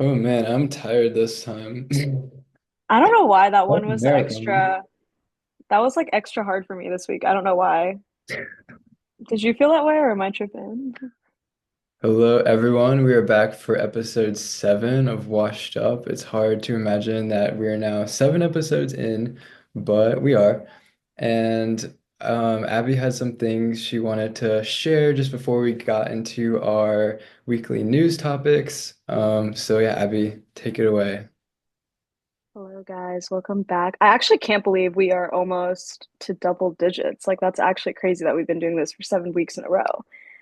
Oh man, I'm tired this time. I don't know why that What one was marathon? extra. That was like extra hard for me this week. I don't know why. Did you feel that way or am I tripping? Hello, everyone. We are back for episode 7 of Washed Up. It's hard to imagine that we are now 7 episodes in, but we are. And Abby had some things she wanted to share just before we got into our weekly news topics. So yeah, Abby, take it away. Hello, guys. Welcome back. I actually can't believe we are almost to double digits. Like, that's actually crazy that we've been doing this for 7 weeks in a row.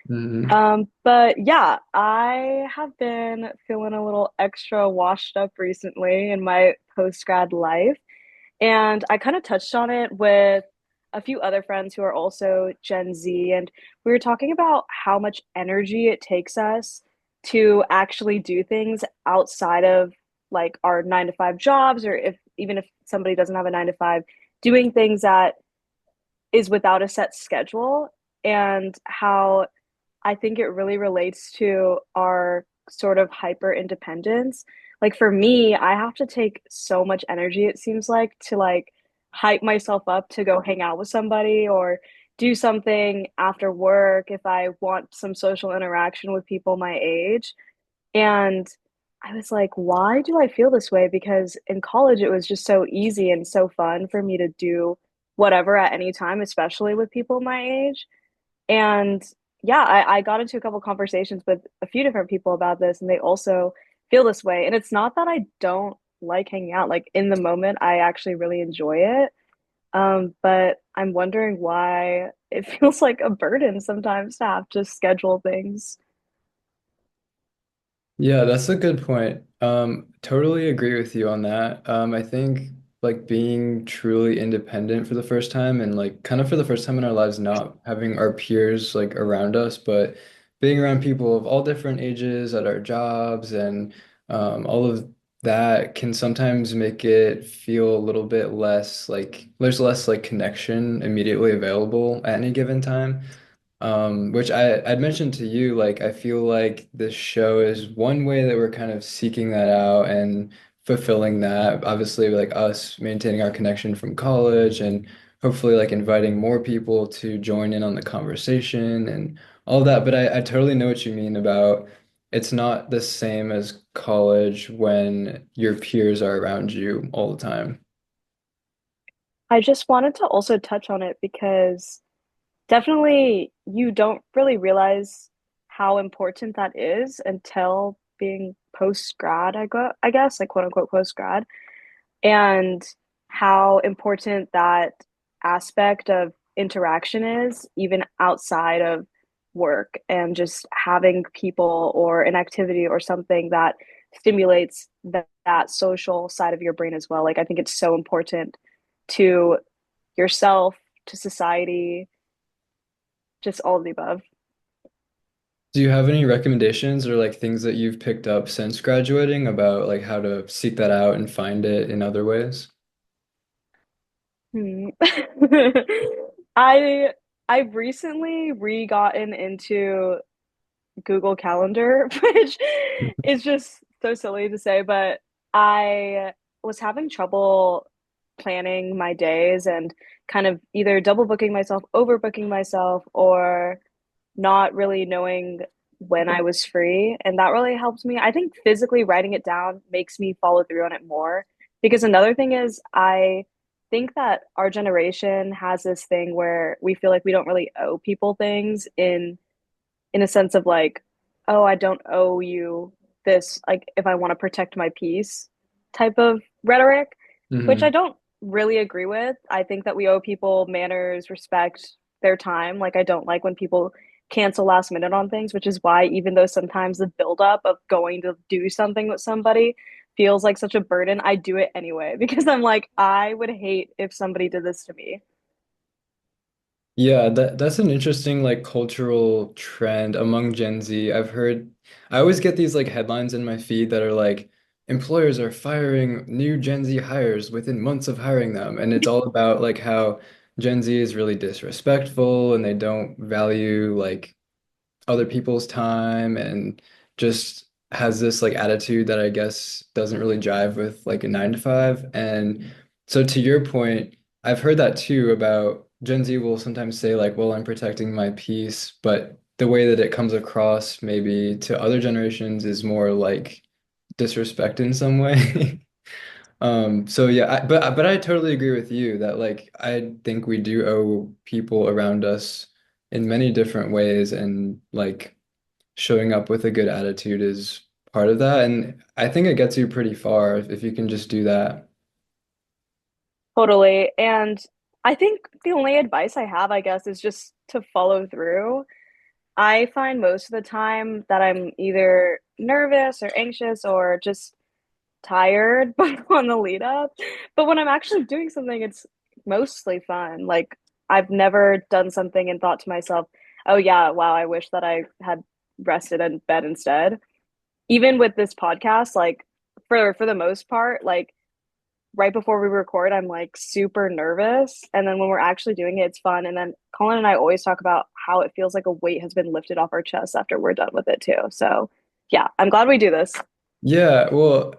Hmm. But yeah, I have been feeling a little extra washed up recently in my post-grad life. And I kind of touched on it with a few other friends who are also Gen Z. And we were talking about how much energy it takes us to actually do things outside of like our 9 to 5 jobs, or if even if somebody doesn't have a 9 to 5, doing things that is without a set schedule, and how I think it really relates to our sort of hyper independence. Like for me, I have to take so much energy, it seems like, to like hype myself up to go hang out with somebody or do something after work if I want some social interaction with people my age. And I was like, why do I feel this way? Because in college, it was just so easy and so fun for me to do whatever at any time, especially with people my age. And yeah, I got into a couple conversations with a few different people about this, and they also feel this way. And it's not that I don't like hanging out. Like in the moment, I actually really enjoy it. But I'm wondering why it feels like a burden sometimes to have to schedule things. Yeah, that's a good point. Totally agree with you on that. I think like being truly independent for the first time and like kind of for the first time in our lives, not having our peers like around us, but being around people of all different ages at our jobs and all of that can sometimes make it feel a little bit less like there's less like connection immediately available at any given time. Which I'd mentioned to you, like I feel like this show is one way that we're kind of seeking that out and fulfilling that. Obviously, like us maintaining our connection from college and hopefully like inviting more people to join in on the conversation and all that. But I totally know what you mean about it's not the same as college when your peers are around you all the time. I just wanted to also touch on it because definitely you don't really realize how important that is until being post grad, I guess, like quote unquote post grad, and how important that aspect of interaction is, even outside of work, and just having people or an activity or something that stimulates that social side of your brain as well. Like, I think it's so important to yourself, to society, just all of the above. Do you have any recommendations or like things that you've picked up since graduating about like how to seek that out and find it in other ways? Hmm. I I've recently re-gotten into Google Calendar, which is just so silly to say, but I was having trouble planning my days and kind of either double booking myself, overbooking myself, or not really knowing when I was free. And that really helped me. I think physically writing it down makes me follow through on it more. Because another thing is, I think that our generation has this thing where we feel like we don't really owe people things in a sense of like, oh, I don't owe you this, like if I want to protect my peace type of rhetoric, which I Hmm. don't really agree with. I think that we owe people manners, respect, their time. Like I don't like when people cancel last minute on things, which is why even though sometimes the buildup of going to do something with somebody feels like such a burden, I do it anyway because I'm like, I would hate if somebody did this to me. Yeah, that's an interesting like cultural trend among Gen Z. I always get these like headlines in my feed that are like employers are firing new Gen Z hires within months of hiring them. And it's all about like how Gen Z is really disrespectful and they don't value like other people's time and just has this like attitude that I guess doesn't really jive with like a 9 to 5. And so to your point, I've heard that too about Gen Z will sometimes say like, well, I'm protecting my peace, but the way that it comes across maybe to other generations is more like disrespect in some way. So yeah, but I totally agree with you that like I think we do owe people around us in many different ways, and like showing up with a good attitude is part of that. And I think it gets you pretty far if you can just do that. Totally. And I think the only advice I have, I guess, is just to follow through. I find most of the time that I'm either nervous or anxious or just tired on the lead up. But when I'm actually doing something, it's mostly fun. Like I've never done something and thought to myself, "Oh yeah, wow, I wish that I had rested in bed instead." Even with this podcast, like for the most part, like right before we record, I'm like super nervous. And then when we're actually doing it, it's fun. And then Colin and I always talk about how it feels like a weight has been lifted off our chests after we're done with it too. So yeah, I'm glad we do this. Yeah, well,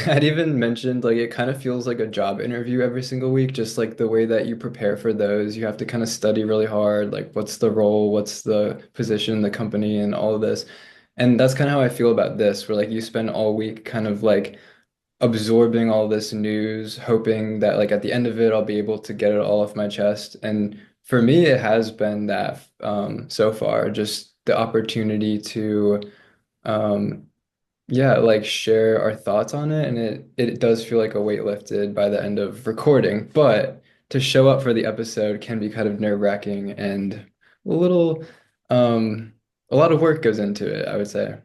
had even mentioned like it kind of feels like a job interview every single week, just like the way that you prepare for those. You have to kind of study really hard, like what's the role, what's the position, the company, and all of this. And that's kind of how I feel about this, where like you spend all week kind of like absorbing all this news, hoping that like at the end of it, I'll be able to get it all off my chest. And for me, it has been that so far, just the opportunity to um, yeah, like share our thoughts on it, and it does feel like a weight lifted by the end of recording. But to show up for the episode can be kind of nerve-wracking and a little a lot of work goes into it, I would say.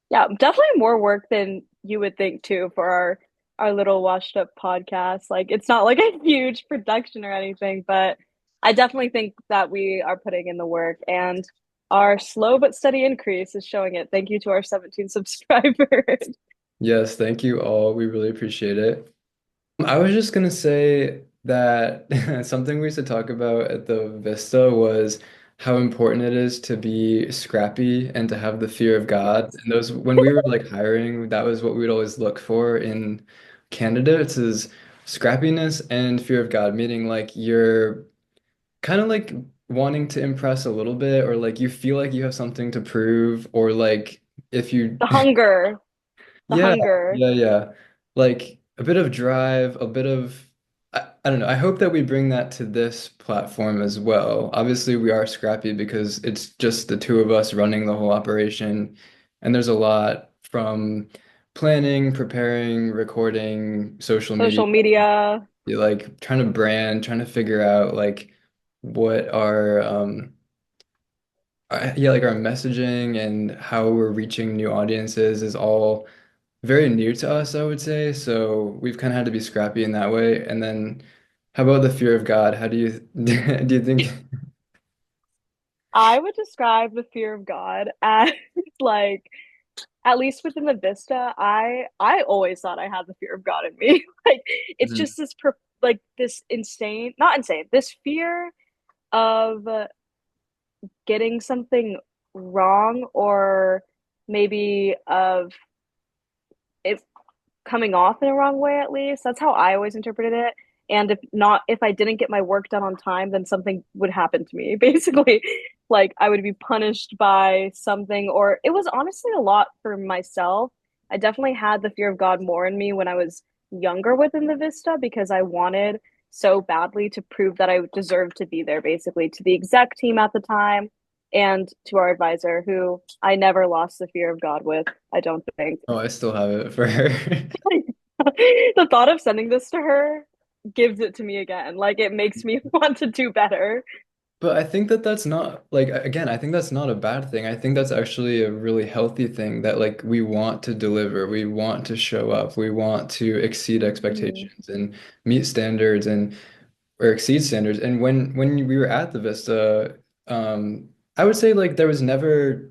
Yeah, definitely more work than you would think too for our little washed up podcast. Like it's not like a huge production or anything, but I definitely think that we are putting in the work and our slow but steady increase is showing it. Thank you to our 17 subscribers. Yes, thank you all. We really appreciate it. I was just gonna say that something we used to talk about at the Vista was how important it is to be scrappy and to have the fear of God. Yes. And those, when we were like hiring, that was what we would always look for in candidates is scrappiness and fear of God, meaning like you're kind of like wanting to impress a little bit, or like you feel like you have something to prove, or like if you The hunger, the yeah, hunger. yeah. Like a bit of drive, a bit of I don't know. I hope that we bring that to this platform as well. Obviously, we are scrappy because it's just the two of us running the whole operation, and there's a lot from planning, preparing, recording, social media, Social media, like trying to brand, trying to figure out like what yeah, like our messaging and how we're reaching new audiences is all very new to us, I would say. So we've kind of had to be scrappy in that way. And then how about the fear of God? How do you do you think? I would describe the fear of God as like at least within the Vista, I always thought I had the fear of God in me. Like it's Mhm. just like this insane, not insane, this fear of getting something wrong or maybe of it coming off in a wrong way at least. That's how I always interpreted it. And if not, if I didn't get my work done on time, then something would happen to me. Basically, like I would be punished by something, or it was honestly a lot for myself. I definitely had the fear of God more in me when I was younger within the Vista because I wanted so badly to prove that I deserved to be there, basically, to the exec team at the time and to our advisor, who I never lost the fear of God with, I don't think. Oh, I still have it for her. The thought of sending this to her gives it to me again. Like it makes me want to do better. But I think that that's not like again, I think that's not a bad thing. I think that's actually a really healthy thing that like we want to deliver, we want to show up, we want to exceed Mhm. expectations and meet standards and or exceed standards. And when we were at the Vista, I would say like there was never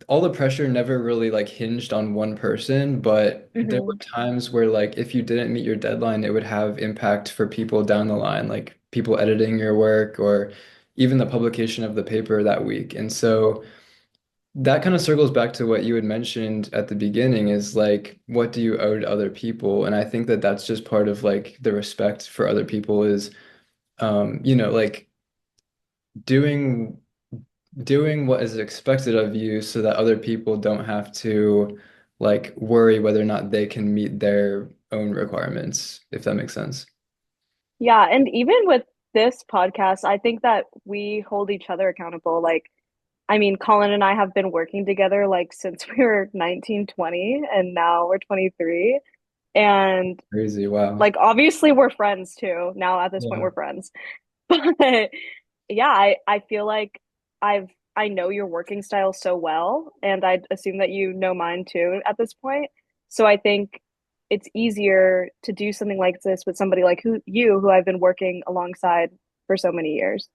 all the pressure never really like hinged on one person, but there were Mhm. times where like if you didn't meet your deadline, it would have impact for people down the line, like people editing your work or even the publication of the paper that week. And so that kind of circles back to what you had mentioned at the beginning is like, what do you owe to other people? And I think that that's just part of like the respect for other people is, like doing doing what is expected of you so that other people don't have to like worry whether or not they can meet their own requirements, if that makes sense. Yeah, and even with this podcast, I think that we hold each other accountable. Like, I mean, Colin and I have been working together like since we were 19, 20, and now we're 23. And Crazy. Wow. like obviously we're friends too. Now at this point Yeah. we're friends. But yeah, I feel like I know your working style so well, and I assume that you know mine too at this point. So I think it's easier to do something like this with somebody like who I've been working alongside for so many years.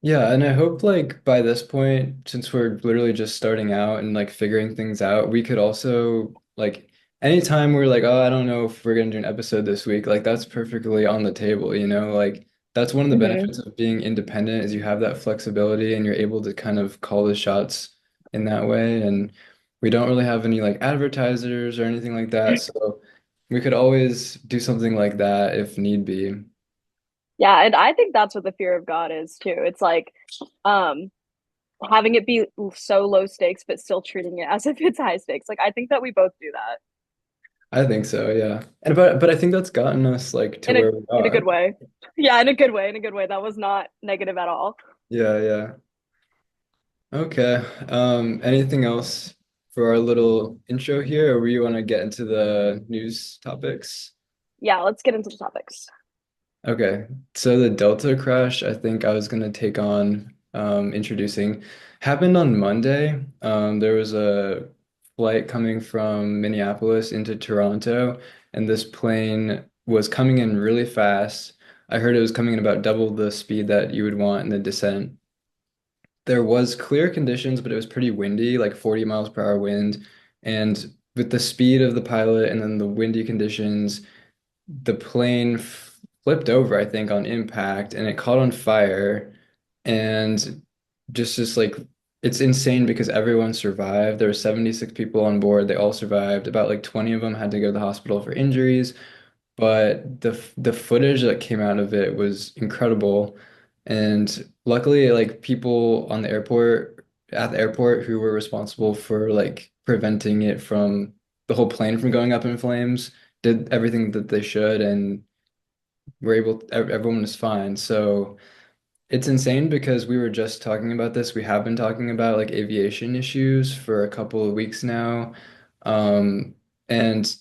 Yeah, and I hope like by this point, since we're literally just starting out and like figuring things out, we could also like anytime we're like, oh, I don't know if we're gonna do an episode this week, like that's perfectly on the table, you know? Like that's one of the Hmm. benefits of being independent is you have that flexibility and you're able to kind of call the shots in that way. And we don't really have any like advertisers or anything like that. So we could always do something like that if need be. Yeah, and I think that's what the fear of God is too. It's like um having it be so low stakes but still treating it as if it's high stakes. Like I think that we both do that I think so, yeah. And but I think that's gotten us like to in a where we in a are. good way. Yeah, in a good way, in a good way. That was not negative at all. Yeah, yeah. Okay. Anything else for our little intro here, or we want to get into the news topics? Yeah, let's get into the topics. Okay. So the Delta crash, I think I was gonna take on introducing, happened on Monday. There was a flight coming from Minneapolis into Toronto, and this plane was coming in really fast. I heard it was coming in about double the speed that you would want in the descent. There was clear conditions, but it was pretty windy, like 40 miles per hour wind. And with the speed of the pilot and then the windy conditions, the plane flipped over, I think, on impact and it caught on fire. And just like it's insane because everyone survived. There were 76 people on board. They all survived. About like 20 of them had to go to the hospital for injuries. But the footage that came out of it was incredible. And luckily, like people on the airport at the airport who were responsible for like preventing it from the whole plane from going up in flames did everything that they should and were able everyone was fine. So it's insane because we were just talking about this. We have been talking about like aviation issues for a couple of weeks now. And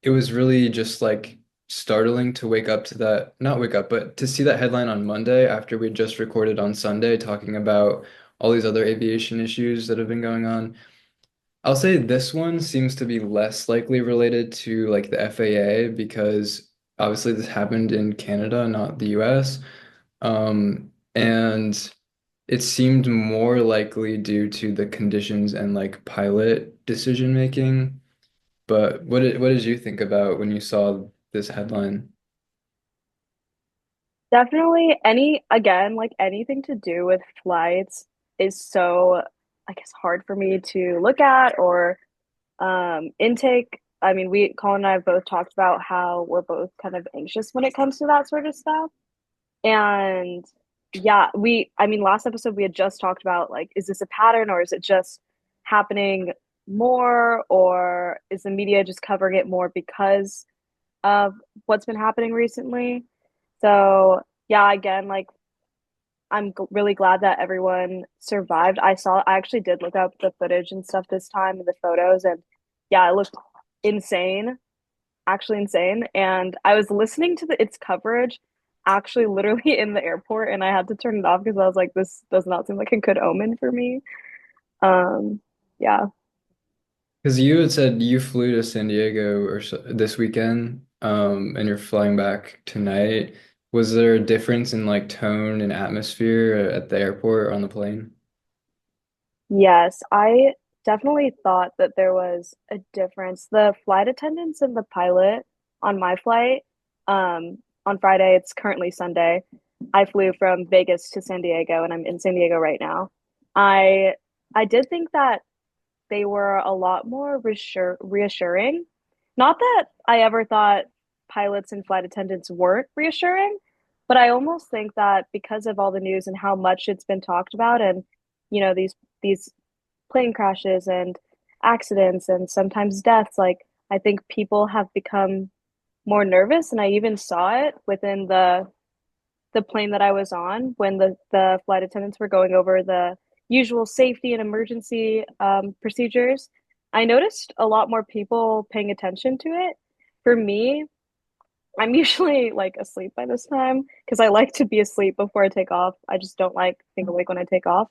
it was really just like startling to wake up to that, not wake up, but to see that headline on Monday after we just recorded on Sunday talking about all these other aviation issues that have been going on. I'll say this one seems to be less likely related to like the FAA because obviously this happened in Canada, not the US. And it seemed more likely due to the conditions and like pilot decision making. But what did you think about when you saw this headline? Definitely again, like anything to do with flights is so, I guess, hard for me to look at or intake. I mean, Colin and I have both talked about how we're both kind of anxious when it comes to that sort of stuff. And yeah, I mean, last episode we had just talked about like, is this a pattern or is it just happening more, or is the media just covering it more because of what's been happening recently? So, yeah, again, like, really glad that everyone survived. I actually did look up the footage and stuff this time and the photos, and yeah, it looked insane, actually insane. And I was listening to its coverage actually literally in the airport, and I had to turn it off because I was like, this does not seem like a good omen for me. Um, yeah. Because you had said you flew to San Diego or so, this weekend, and you're flying back tonight. Was there a difference in like tone and atmosphere at the airport or on the plane? Yes, I definitely thought that there was a difference. The flight attendants and the pilot on my flight, on Friday, it's currently Sunday. I flew from Vegas to San Diego and I'm in San Diego right now. I I did think that they were a lot more reassuring. Not that I ever thought pilots and flight attendants weren't reassuring, but I almost think that because of all the news and how much it's been talked about, and these plane crashes and accidents and sometimes deaths, like I think people have become more nervous, and I even saw it within the plane that I was on when the flight attendants were going over the usual safety and emergency procedures. I noticed a lot more people paying attention to it. For me, I'm usually like asleep by this time because I like to be asleep before I take off. I just don't like being awake when I take off.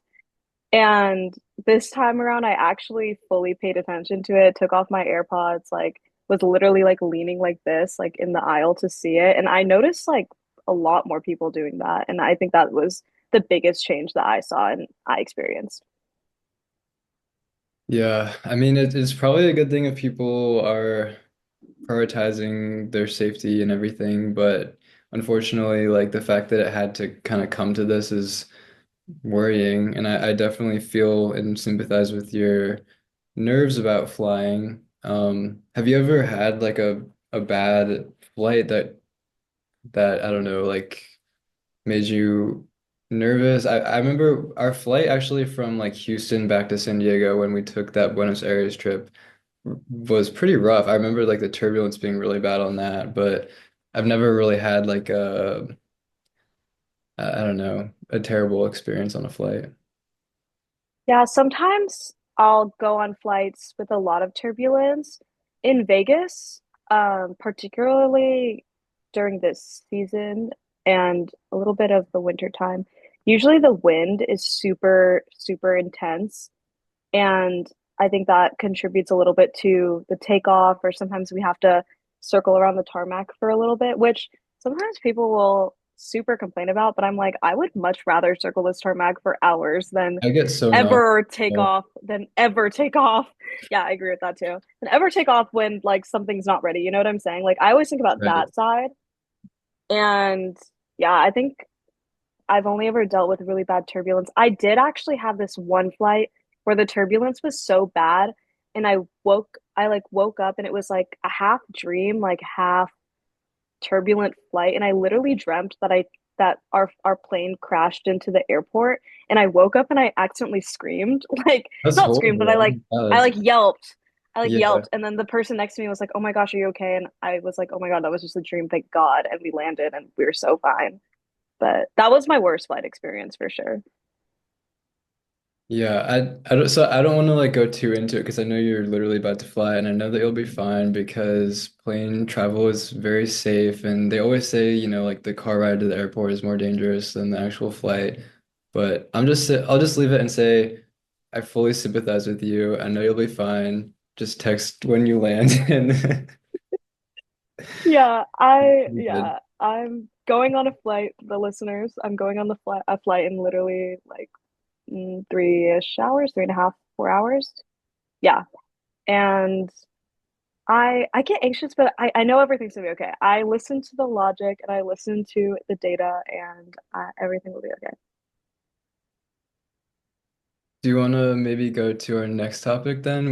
And this time around, I actually fully paid attention to it, took off my AirPods, like was literally like leaning like this, like in the aisle to see it. And I noticed like a lot more people doing that. And I think that was the biggest change that I saw and I experienced. Yeah, I mean, it's probably a good thing if people are prioritizing their safety and everything, but unfortunately, like the fact that it had to kind of come to this is worrying, and I definitely feel and sympathize with your nerves about flying. Have you ever had like a bad flight that I don't know, like made you nervous? I remember our flight actually from like Houston back to San Diego when we took that Buenos Aires trip was pretty rough. I remember like the turbulence being really bad on that, but I've never really had like I don't know, a terrible experience on a flight. Yeah, sometimes I'll go on flights with a lot of turbulence. In Vegas, particularly during this season and a little bit of the winter time, usually the wind is super, super intense. And I think that contributes a little bit to the takeoff, or sometimes we have to circle around the tarmac for a little bit, which sometimes people will super complain about, but I'm like, I would much rather circle this tarmac for hours I get so nauseous. than ever take off. Yeah, I agree with that too. And ever take off when like something's not ready. You know what I'm saying? Like I always think about Right. that side. And yeah, I think I've only ever dealt with really bad turbulence. I did actually have this one flight where the turbulence was so bad and I like woke up and it was like a half dream, like half turbulent flight, and I literally dreamt that our plane crashed into the airport, and I woke up and I accidentally screamed. Like That's not screamed, but I horrible. like Oh, I that's, like yelped. I like yeah. yelped, and then the person next to me was like, "Oh my gosh, are you okay?" And I was like, "Oh my God, that was just a dream, thank God." And we landed and we were so fine. But that was my worst flight experience for sure. Yeah, I don't want to like go too into it because I know you're literally about to fly and I know that you'll be fine because plane travel is very safe and they always say, you know, like the car ride to the airport is more dangerous than the actual flight. But I'll just leave it and say I fully sympathize with you. I know you'll be fine. Just text when you land and Yeah, I'm going on a flight, the listeners. I'm going on the flight a flight in literally like 3-ish hours, 3.5, 4 hours. Yeah. And I get anxious, but I know everything's gonna be okay. I listen to the logic and I listen to the data, and everything will be okay. do you want to maybe go to our next topic then?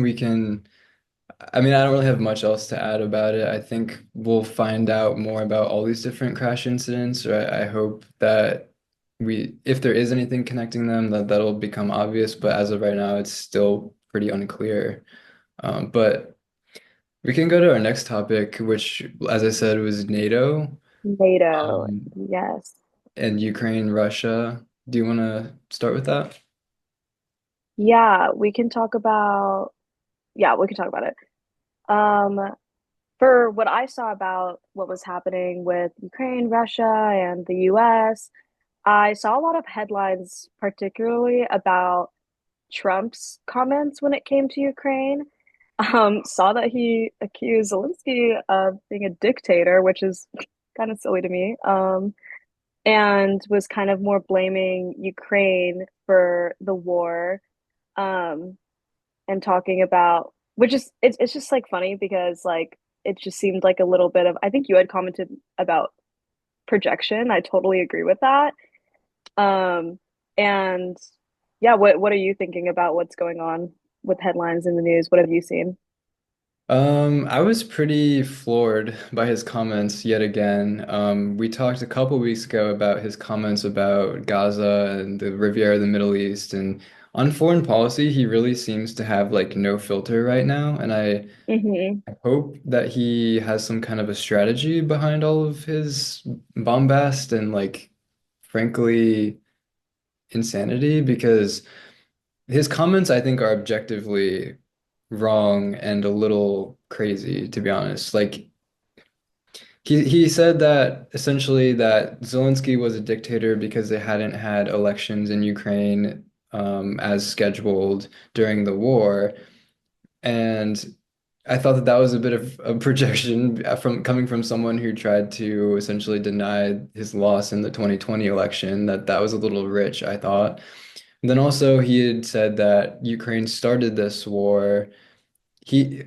I mean, I don't really have much else to add about it. I think we'll find out more about all these different crash incidents. Or I hope that if there is anything connecting them, that'll become obvious. But as of right now, it's still pretty unclear. But we can go to our next topic, which, as I said, was NATO, NATO, um, yes. and Ukraine, Russia. Do you want to start with that? Yeah, we can talk about yeah, we can talk about it. Um, for what I saw about what was happening with Ukraine, Russia, and the US, I saw a lot of headlines, particularly about Trump's comments when it came to Ukraine. Saw that he accused Zelensky of being a dictator, which is kind of silly to me. And was kind of more blaming Ukraine for the war. Um, and talking about which is it's just like funny because like it just seemed like a little bit of I think you had commented about projection. I totally agree with that. Um, and Yeah, what are you thinking about what's going on with headlines in the news? What have you seen? I was pretty floored by his comments yet again. We talked a couple weeks ago about his comments about Gaza and the Riviera of the Middle East, and on foreign policy, he really seems to have like no filter right now. And Hmm. I hope that he has some kind of a strategy behind all of his bombast and like, frankly, insanity because his comments, I think, are objectively wrong and a little crazy, to be honest. Like he said that essentially that Zelensky was a dictator because they hadn't had elections in Ukraine as scheduled during the war. And I thought that that was a bit of a projection from coming from someone who tried to essentially deny his loss in the 2020 election, that that was a little rich, I thought. And then also he had said that Ukraine started this war.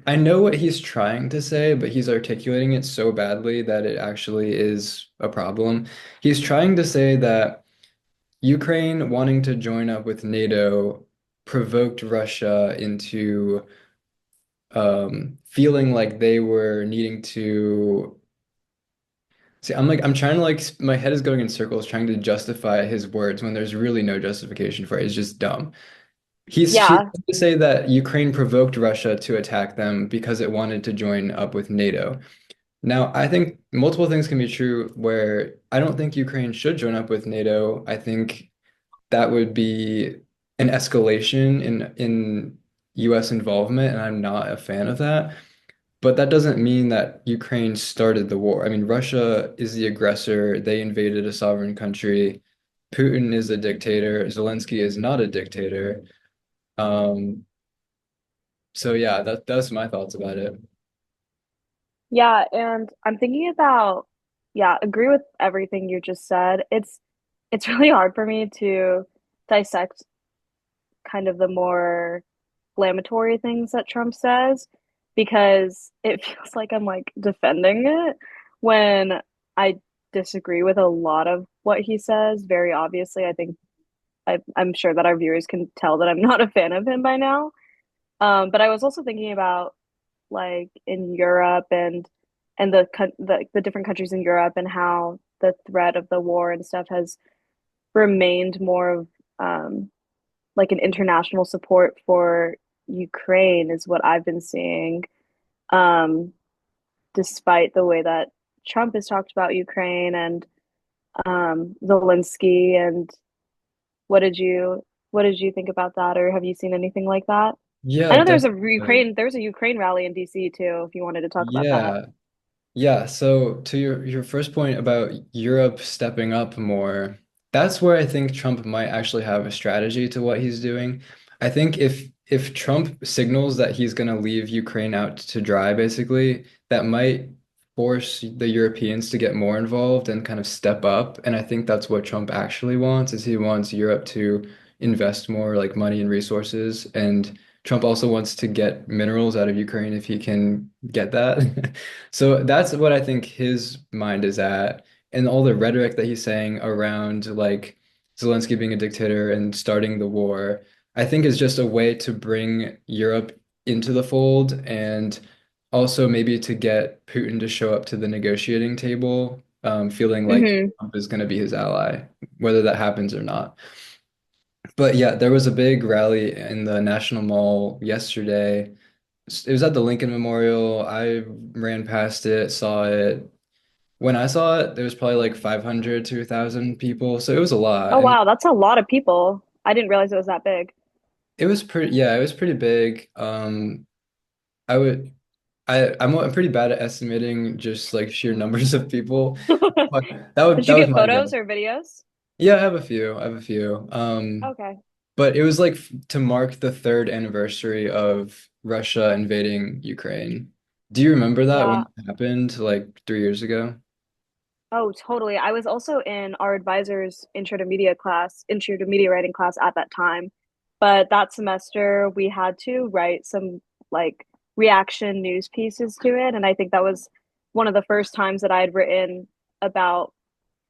I know what he's trying to say, but he's articulating it so badly that it actually is a problem. He's trying to say that Ukraine wanting to join up with NATO provoked Russia into feeling like they were needing to see. I'm trying to like my head is going in circles trying to justify his words when there's really no justification for it. It's just dumb. He's Yeah. trying to say that Ukraine provoked Russia to attack them because it wanted to join up with NATO. Now, I think multiple things can be true where I don't think Ukraine should join up with NATO. I think that would be an escalation in US involvement, and I'm not a fan of that. But that doesn't mean that Ukraine started the war. I mean, Russia is the aggressor. They invaded a sovereign country. Putin is a dictator. Zelensky is not a dictator. Um, so yeah, that's my thoughts about it. Yeah, and I'm thinking about, yeah, agree with everything you just said. It's really hard for me to dissect kind of the more inflammatory things that Trump says because it feels like I'm like defending it when I disagree with a lot of what he says. Very obviously, I think I'm sure that our viewers can tell that I'm not a fan of him by now. But I was also thinking about like in Europe and the different countries in Europe and how the threat of the war and stuff has remained more of um, like an international support for Ukraine is what I've been seeing, um, despite the way that Trump has talked about Ukraine and Zelensky. And what did you think about that, or have you seen anything like that? I Yeah, know definitely. There's a Ukraine rally in DC too, if you wanted to talk about that. Yeah. Yeah, so to your first point about Europe stepping up more, that's where I think Trump might actually have a strategy to what he's doing. I think if Trump signals that he's going to leave Ukraine out to dry, basically, that might force the Europeans to get more involved and kind of step up. And I think that's what Trump actually wants, is he wants Europe to invest more like money and resources. And Trump also wants to get minerals out of Ukraine if he can get that. So that's what I think his mind is at. And all the rhetoric that he's saying around like Zelensky being a dictator and starting the war, I think is just a way to bring Europe into the fold and also maybe to get Putin to show up to the negotiating table, feeling like Hmm. Trump is going to be his ally, whether that happens or not. But yeah, there was a big rally in the National Mall yesterday. It was at the Lincoln Memorial. I ran past it, saw it. When I saw it, there was probably like 500 to 1,000 people. So it was a lot. Oh And wow, that's a lot of people. I didn't realize it was that big. it was pretty, yeah, it was pretty big. I would, I'm pretty bad at estimating just like sheer numbers of people, but Did that you was get my guess. photos or videos? Yeah, I have a few. I have a few. Okay. But it was like to mark the third anniversary of Russia invading Ukraine. Do you remember that when Yeah. it happened like 3 years ago? Oh, totally. I was also in our advisor's intro to media writing class at that time. But that semester we had to write some like reaction news pieces to it. And I think that was one of the first times that I had written about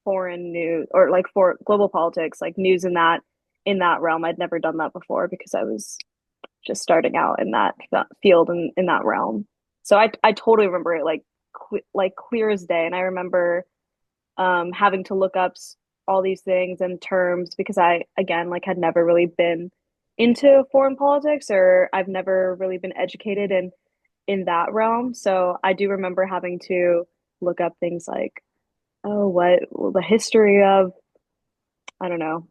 foreign news or like for global politics, like news in that. in that realm. I'd never done that before because I was just starting out in that field and in that realm. So I totally remember it like clear as day. And I remember having to look up all these things and terms because I again like had never really been into foreign politics, or I've never really been educated in that realm. So I do remember having to look up things like, oh, what well, the history of, I don't know,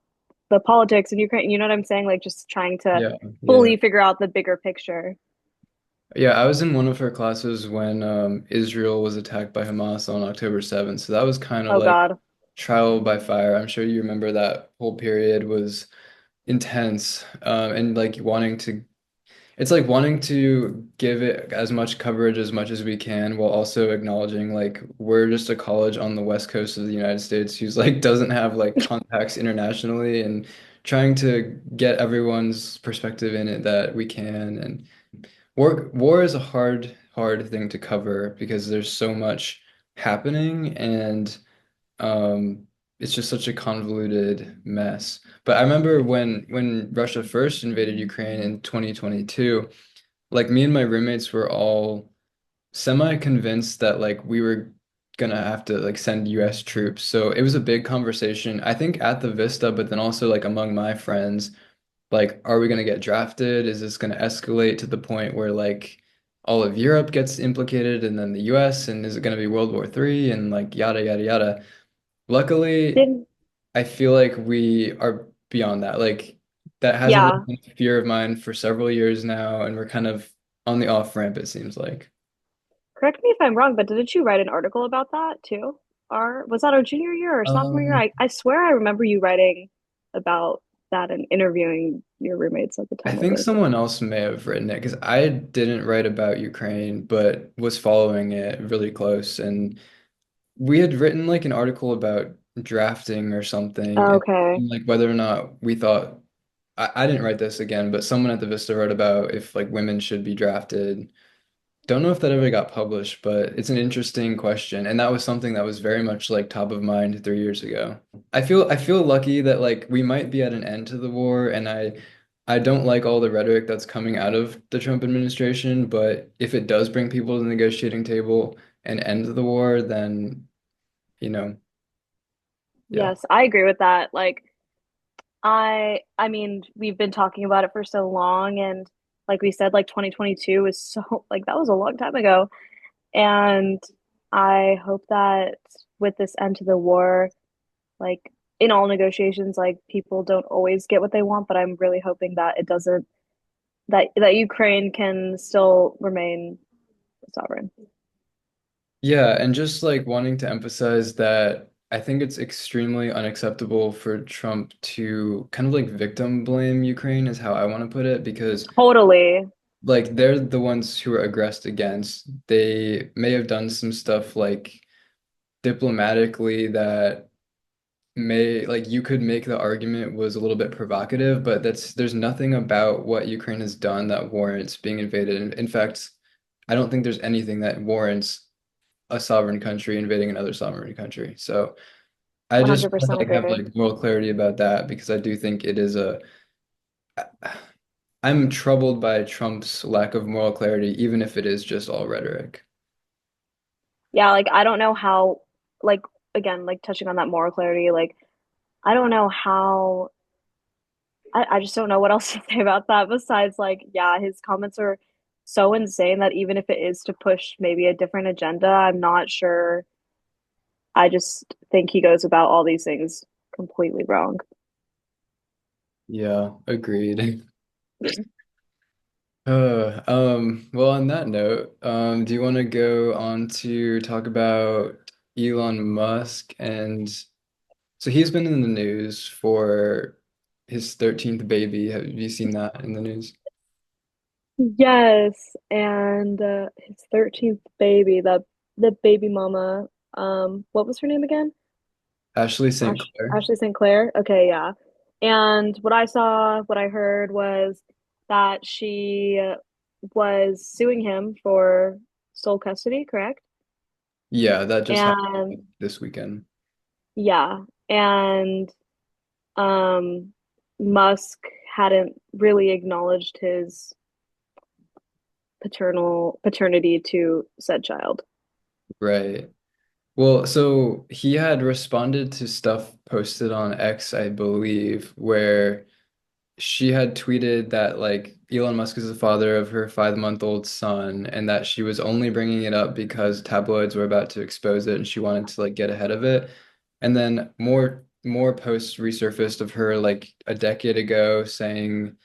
the politics in Ukraine. You know what I'm saying? Like just trying to Yeah, yeah. fully figure out the bigger picture. Yeah, I was in one of her classes when Israel was attacked by Hamas on October 7th. So that was kind of Oh like God. trial by fire. I'm sure you remember that whole period was intense, and like wanting to it's like wanting to give it as much coverage as much as we can while also acknowledging like we're just a college on the west coast of the United States who's like doesn't have like contacts internationally, and trying to get everyone's perspective in it that we can. And war is a hard thing to cover because there's so much happening, and um, it's just such a convoluted mess. But I remember when Russia first invaded Ukraine in 2022, like me and my roommates were all semi-convinced that like we were gonna have to like send US troops. So it was a big conversation, I think at the Vista, but then also like among my friends, like, are we gonna get drafted? Is this gonna escalate to the point where like all of Europe gets implicated and then the US, and is it gonna be World War III and like yada yada yada. Luckily, Didn't I feel like we are beyond that. Like that hasn't really yeah. been a fear of mine for several years now, and we're kind of on the off ramp, it seems like. Correct me if I'm wrong, but didn't you write an article about that too? Or was that our junior year or sophomore year? Um, I swear I remember you writing about that and interviewing your roommates at the I time of think it. someone else may have written it because I didn't write about Ukraine, but was following it really close. And we had written like an article about drafting or something, Okay. and like whether or not we thought I didn't write this again, but someone at the Vista wrote about if like women should be drafted. Don't know if that ever got published, but it's an interesting question. And that was something that was very much like top of mind 3 years ago. I feel lucky that like we might be at an end to the war, and I don't like all the rhetoric that's coming out of the Trump administration, but if it does bring people to the negotiating table and end the war, then you know, yeah. Yes, I agree with that. Like I mean, we've been talking about it for so long, and like we said, like 2022 is so like that was a long time ago. And I hope that with this end to the war, like in all negotiations, like people don't always get what they want, but I'm really hoping that it doesn't that Ukraine can still remain sovereign. Yeah, and just like wanting to emphasize that I think it's extremely unacceptable for Trump to kind of like victim blame Ukraine is how I want to put it, because Totally. like they're the ones who are aggressed against. They may have done some stuff like diplomatically that may like you could make the argument was a little bit provocative, but there's nothing about what Ukraine has done that warrants being invaded. In fact, I don't think there's anything that warrants a sovereign country invading another sovereign country. So I just wanna, 100% like have agree. like moral clarity about that because I do think it is a I'm troubled by Trump's lack of moral clarity, even if it is just all rhetoric. Yeah, like I don't know how, like again, like touching on that moral clarity, like I don't know how I just don't know what else to say about that besides like, yeah, his comments are so insane that even if it is to push maybe a different agenda, I'm not sure. I just think he goes about all these things completely wrong. Yeah, agreed. Well, on that note, do you want to go on to talk about Elon Musk? And so he's been in the news for his 13th baby. Have you seen that in the news? Yes, and his 13th baby, the baby mama, what was her name again? Ashley St. Clair. Ashley St. Clair. Okay, yeah. And what I saw, what I heard was that she was suing him for sole custody, correct? Yeah, that just And happened this weekend. yeah, and um Musk hadn't really acknowledged his paternity to said child. Right. Well, so he had responded to stuff posted on X, I believe, where she had tweeted that like Elon Musk is the father of her 5-month-old son, and that she was only bringing it up because tabloids were about to expose it, and she wanted to like get ahead of it. And then more posts resurfaced of her like a decade ago saying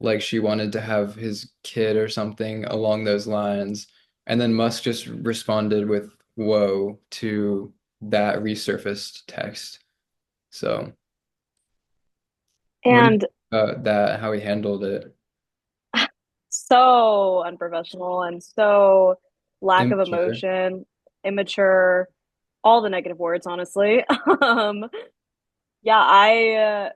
like she wanted to have his kid or something along those lines. And then Musk just responded with whoa to that resurfaced text. So, what do you And think about that, how he handled it? so unprofessional and so lack of Immature. emotion, immature, all the negative words, honestly. Yeah,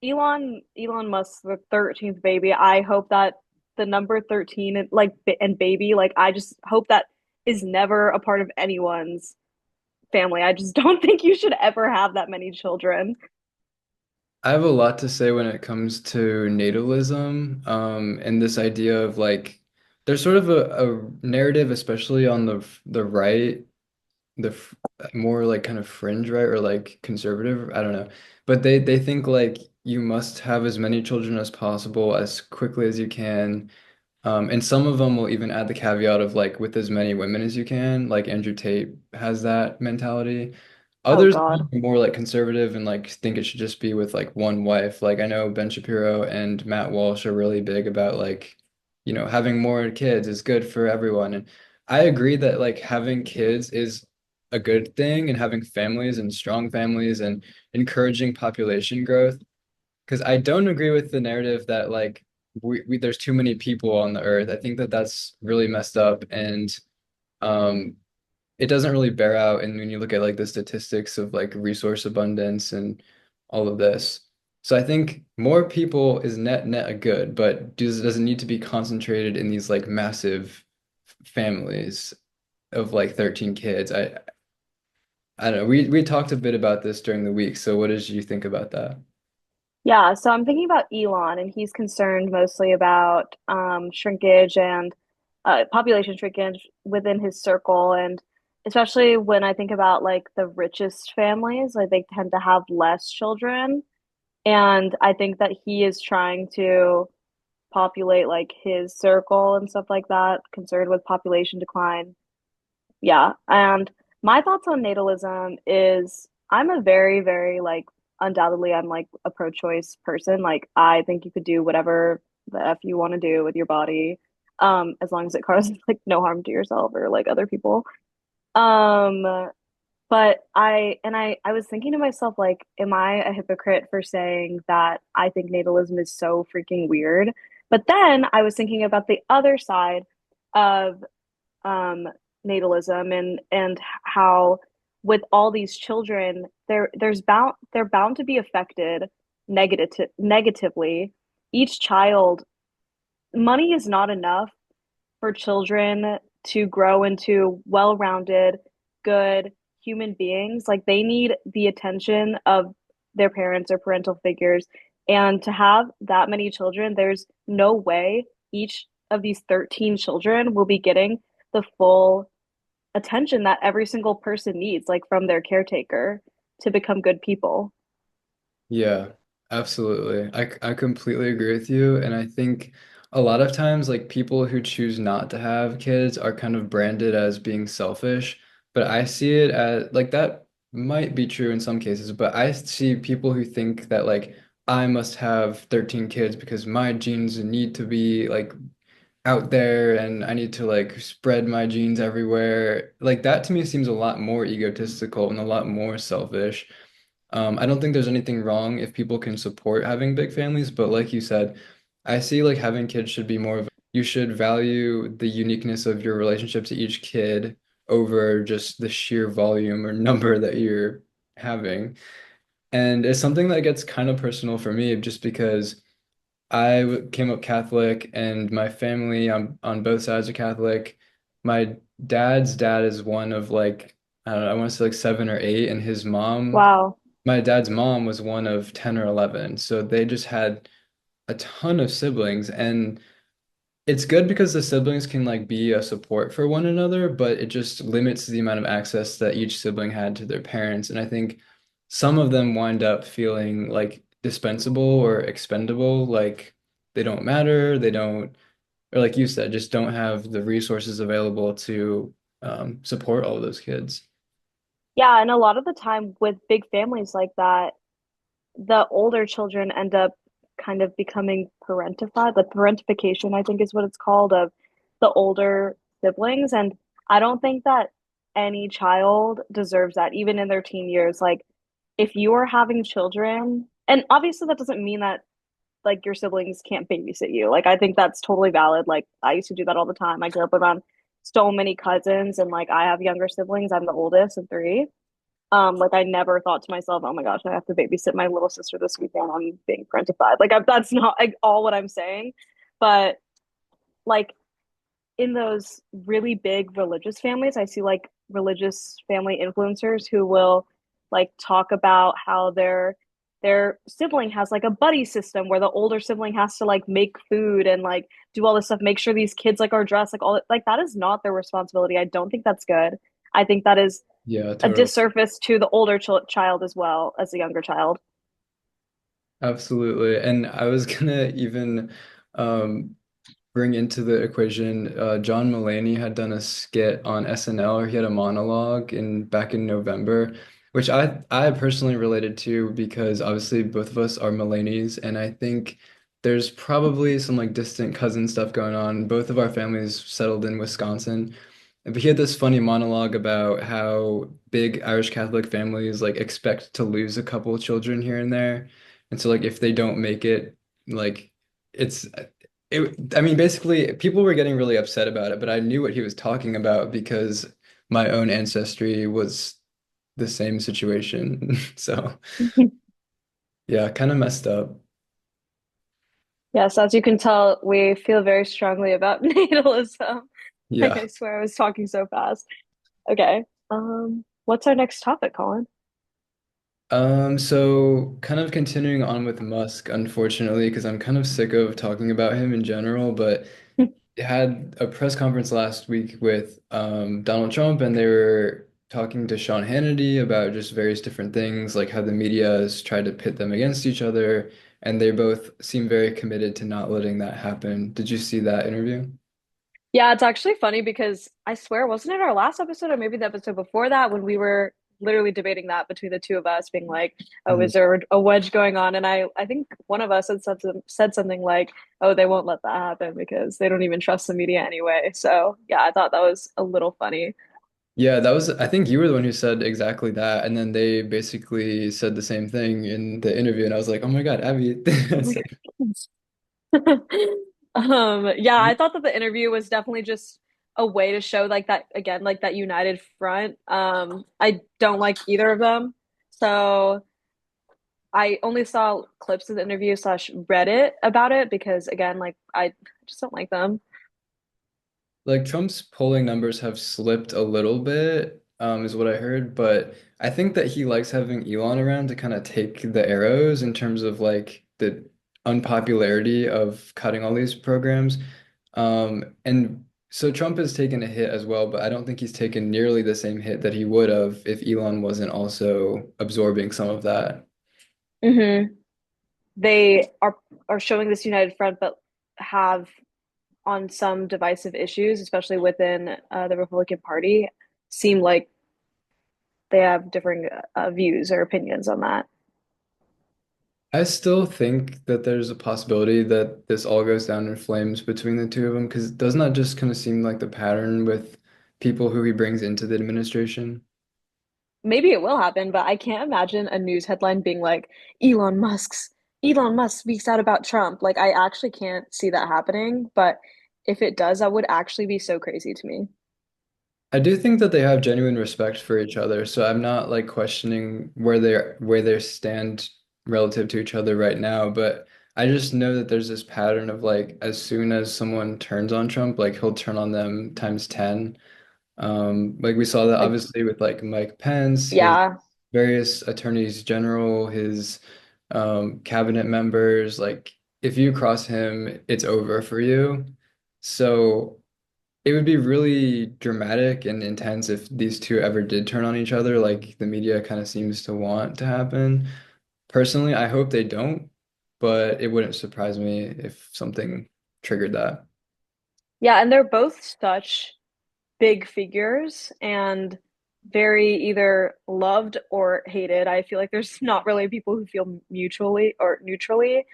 Elon Musk, the 13th baby. I hope that the number 13 and and baby, like I just hope that is never a part of anyone's family. I just don't think you should ever have that many children. I have a lot to say when it comes to natalism, and this idea of like there's sort of a narrative, especially on the right, more like kind of fringe right or like conservative, I don't know. But they think like you must have as many children as possible as quickly as you can. And some of them will even add the caveat of like with as many women as you can. Like Andrew Tate has that mentality. Oh Others God. are more like conservative and like think it should just be with like one wife. Like I know Ben Shapiro and Matt Walsh are really big about like, having more kids is good for everyone. And I agree that like having kids is a good thing and having families and strong families and encouraging population growth. Because I don't agree with the narrative that like there's too many people on the earth. I think that that's really messed up, and um, it doesn't really bear out. And when you look at like the statistics of like resource abundance and all of this, so I think more people is net a good, but doesn't need to be concentrated in these like massive families of like 13 kids. I don't know. We talked a bit about this during the week. So what did you think about that? Yeah, so I'm thinking about Elon, and he's concerned mostly about shrinkage and population shrinkage within his circle. And especially when I think about like the richest families, like they tend to have less children. And I think that he is trying to populate like his circle and stuff like that, concerned with population decline. Yeah. And my thoughts on natalism is I'm a very, very like undoubtedly I'm like a pro-choice person. Like I think you could do whatever the F you want to do with your body, as long as it causes like no harm to yourself or like other people. Um, but I was thinking to myself, like, am I a hypocrite for saying that I think natalism is so freaking weird? But then I was thinking about the other side of um, natalism and how with all these children, they're bound to be affected negatively. Each child, money is not enough for children to grow into well-rounded, good human beings. Like they need the attention of their parents or parental figures. And to have that many children, there's no way each of these 13 children will be getting the full attention that every single person needs, like from their caretaker to become good people. Yeah, absolutely. I completely agree with you. And I think a lot of times, like people who choose not to have kids are kind of branded as being selfish. But I see it as like that might be true in some cases, but I see people who think that like I must have 13 kids because my genes need to be like out there and I need to like spread my genes everywhere. Like that to me seems a lot more egotistical and a lot more selfish. I don't think there's anything wrong if people can support having big families, but like you said, I see like having kids should be more of you should value the uniqueness of your relationship to each kid over just the sheer volume or number that you're having. And it's something that gets kind of personal for me just because came up Catholic and my family on both sides are Catholic. My dad's dad is one of like, I don't know, I want to say like seven or eight, and his mom Wow. my dad's mom was one of 10 or 11. So they just had a ton of siblings. And it's good because the siblings can like be a support for one another, but it just limits the amount of access that each sibling had to their parents. And I think some of them wind up feeling like dispensable or expendable, like they don't matter, they don't, or like you said, just don't have the resources available to support all of those kids. Yeah, and a lot of the time with big families like that, the older children end up kind of becoming parentified. Like parentification, I think is what it's called, of the older siblings. And I don't think that any child deserves that, even in their teen years. Like, if you are having children, and obviously that doesn't mean that like your siblings can't babysit you. Like, I think that's totally valid. Like, I used to do that all the time. I grew up around so many cousins, and like I have younger siblings. I'm the oldest of three. Like I never thought to myself, oh my gosh, I have to babysit my little sister this weekend. I'm being parentified. That's not like all what I'm saying. But like in those really big religious families, I see like religious family influencers who will like talk about how their sibling has like a buddy system where the older sibling has to like make food and like do all this stuff, make sure these kids like are dressed like all like that is not their responsibility. I don't think that's good. I think that is Yeah, a totally. disservice to the older child as well as the younger child. Absolutely. And I was gonna even um, bring into the equation, John Mulaney had done a skit on SNL, or he had a monologue in back in November, which I personally related to because obviously both of us are Mulaney's, and I think there's probably some like distant cousin stuff going on. Both of our families settled in Wisconsin. But he had this funny monologue about how big Irish Catholic families like expect to lose a couple children here and there. And so like if they don't make it, like it's I mean, basically, people were getting really upset about it, but I knew what he was talking about because my own ancestry was the same situation. So, yeah, kind of messed up. Yes, as you can tell, we feel very strongly about natalism. Like Yeah. I swear I was talking so fast. Okay. What's our next topic, Colin? So kind of continuing on with Musk, unfortunately, because I'm kind of sick of talking about him in general, but had a press conference last week with Donald Trump, and they were talking to Sean Hannity about just various different things, like how the media has tried to pit them against each other, and they both seem very committed to not letting that happen. Did you see that interview? Yeah, it's actually funny because I swear, wasn't it our last episode or maybe the episode before that when we were literally debating that between the two of us, being like, "Oh, Mhm. is there a wedge going on?" And I think one of us had said something like, "Oh, they won't let that happen because they don't even trust the media anyway." So yeah, I thought that was a little funny. Yeah, that was, I think you were the one who said exactly that, and then they basically said the same thing in the interview, and I was like, oh my God, Abby. So, Yeah, I thought that the interview was definitely just a way to show like that again, like that united front. I don't like either of them. So I only saw clips of the interview slash Reddit about it because again, like I just don't like them. like Trump's polling numbers have slipped a little bit, is what I heard, but I think that he likes having Elon around to kind of take the arrows in terms of like the unpopularity of cutting all these programs. And so Trump has taken a hit as well, but I don't think he's taken nearly the same hit that he would have if Elon wasn't also absorbing some of that. Hmm. They are showing this united front, but have on some divisive issues, especially within the Republican Party, seem like they have differing views or opinions on that. I still think that there's a possibility that this all goes down in flames between the two of them, because doesn't that just kind of seem like the pattern with people who he brings into the administration? Maybe it will happen, but I can't imagine a news headline being like Elon Musk speaks out about Trump. Like I actually can't see that happening, but if it does, that would actually be so crazy to me. I do think that they have genuine respect for each other, so I'm not like questioning where they stand relative to each other right now, but I just know that there's this pattern of like as soon as someone turns on Trump, like he'll turn on them times 10. Like we saw that Like, obviously with like Mike Pence. He has yeah. various attorneys general, his cabinet members. Like, if you cross him, it's over for you. So it would be really dramatic and intense if these two ever did turn on each other, like the media kind of seems to want to happen. Personally, I hope they don't, but it wouldn't surprise me if something triggered that. Yeah, and they're both such big figures and very either loved or hated. I feel like there's not really people who feel mutually or neutrally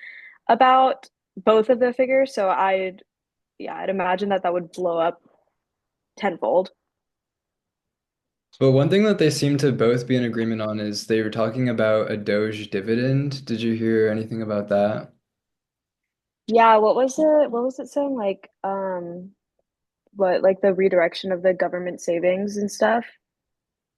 about both of the figures. So I'd imagine that that would blow up tenfold. But one thing that they seem to both be in agreement on is they were talking about a Doge dividend. Did you hear anything about that? Yeah, what was it? What was it saying? What, like the redirection of the government savings and stuff?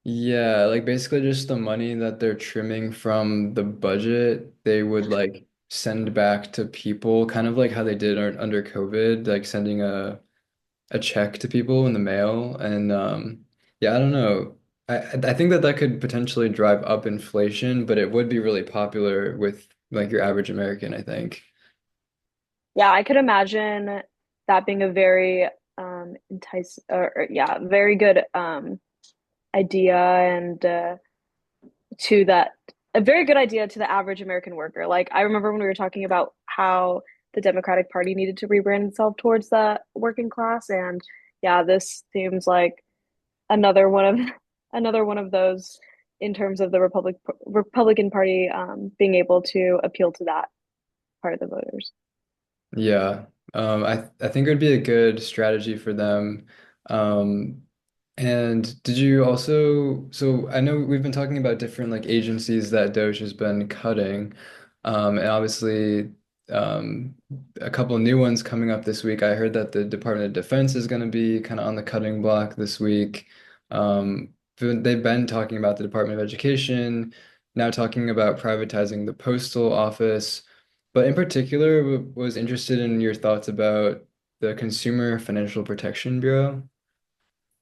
Yeah, like basically just the money that they're trimming from the budget, they would like send back to people, kind of like how they did under COVID, like sending a check to people in the mail. And yeah, I don't know. I think that that could potentially drive up inflation, but it would be really popular with like your average American, I think. Yeah, I could imagine that being a very entice or yeah, very good idea and to that a very good idea to the average American worker. Like I remember when we were talking about how the Democratic Party needed to rebrand itself towards the working class, and yeah, this seems like another one of another one of those in terms of the Republican Party being able to appeal to that part of the voters. Yeah. I think it would be a good strategy for them. Um, and did you also, so I know we've been talking about different like agencies that Doge has been cutting. And obviously um, a couple of new ones coming up this week. I heard that the Department of Defense is going to be kind of on the cutting block this week. They've been talking about the Department of Education, now talking about privatizing the postal office. But in particular, was interested in your thoughts about the Consumer Financial Protection Bureau,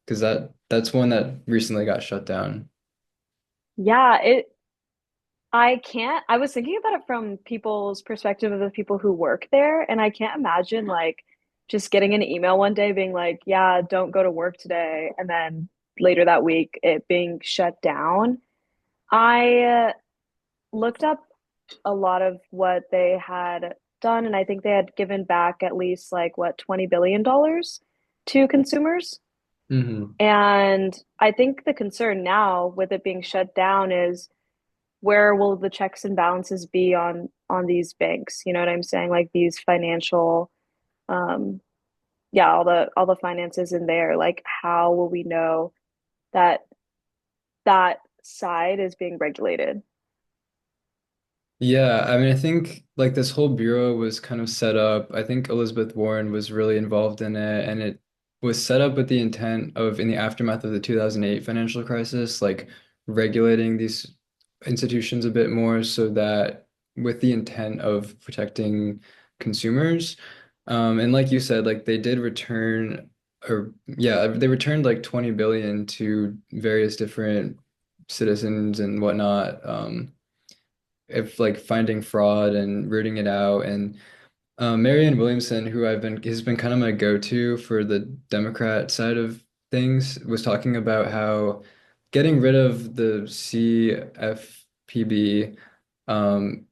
because that's one that recently got shut down. Yeah, it I can't I was thinking about it from people's perspective of the people who work there, and I can't imagine like just getting an email one day being like, yeah, don't go to work today, and then later that week it being shut down. I looked up a lot of what they had done, and I think they had given back at least like what, $20 billion to consumers. Hmm. And I think the concern now with it being shut down is where will the checks and balances be on these banks? You know what I'm saying? Like these financial, um, yeah, all the finances in there. Like how will we know that that side is being regulated? Yeah, I mean, I think like this whole bureau was kind of set up. I think Elizabeth Warren was really involved in it, and it was set up with the intent of, in the aftermath of the 2008 financial crisis, like regulating these institutions a bit more so that with the intent of protecting consumers. And like you said, like they did return, or yeah, they returned like 20 billion to various different citizens and whatnot. If like finding fraud and rooting it out. And Marianne Williamson, who I've been has been kind of my go-to for the Democrat side of things, was talking about how getting rid of the CFPB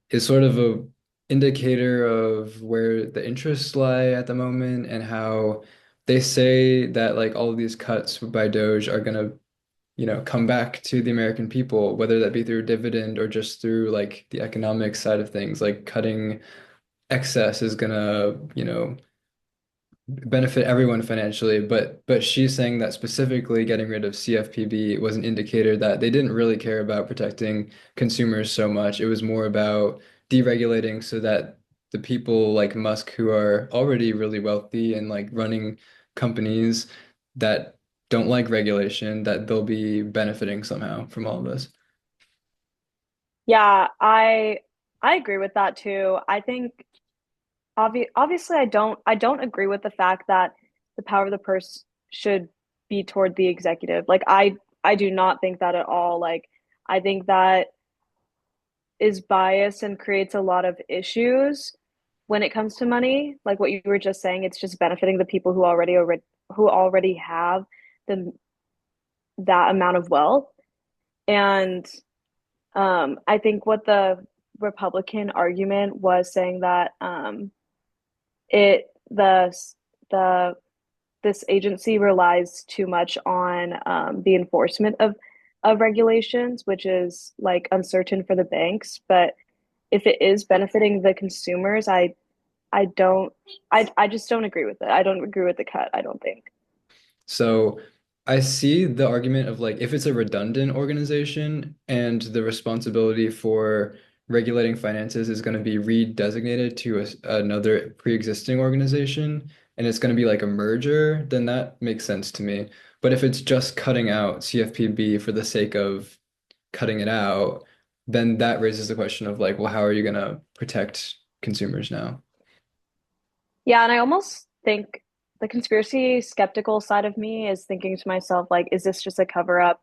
is sort of a indicator of where the interests lie at the moment, and how they say that like all of these cuts by Doge are gonna come back to the American people, whether that be through dividend or just through like the economic side of things, like cutting excess is gonna, benefit everyone financially. But she's saying that specifically getting rid of CFPB was an indicator that they didn't really care about protecting consumers so much. It was more about deregulating so that the people like Musk, who are already really wealthy and like running companies that don't like regulation, that they'll be benefiting somehow from all of this. Yeah, I agree with that too. I think obviously I don't agree with the fact that the power of the purse should be toward the executive. Like I do not think that at all. Like I think that is biased and creates a lot of issues when it comes to money. Like what you were just saying, it's just benefiting the people who already have the that amount of wealth. And I think what the Republican argument was saying that it the this agency relies too much on the enforcement of regulations, which is like uncertain for the banks. But if it is benefiting the consumers, I don't I just don't agree with it. I don't agree with the cut, I don't think. So I see the argument of like if it's a redundant organization and the responsibility for regulating finances is going to be redesignated to another pre-existing organization and it's going to be like a merger, then that makes sense to me. But if it's just cutting out CFPB for the sake of cutting it out, then that raises the question of like, well, how are you going to protect consumers now? Yeah, and I almost think the conspiracy skeptical side of me is thinking to myself, like, is this just a cover up?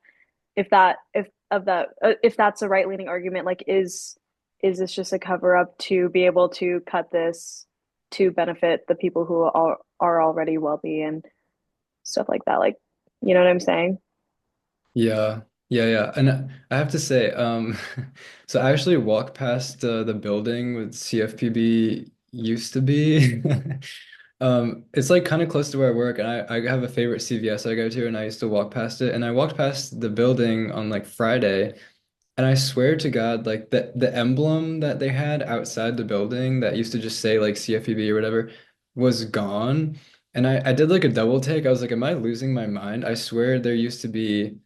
If that's a right leaning argument, like, is this just a cover up to be able to cut this to benefit the people who are already wealthy and stuff like that? Like, you know what I'm saying? Yeah, yeah. And I have to say, so I actually walked past the building with CFPB used to be. It's like kind of close to where I work, and I have a favorite CVS I go to, and I used to walk past it. And I walked past the building on like Friday, and I swear to God, like the emblem that they had outside the building that used to just say like CFPB or whatever was gone. And I did like a double take. I was like, am I losing my mind? I swear there used to be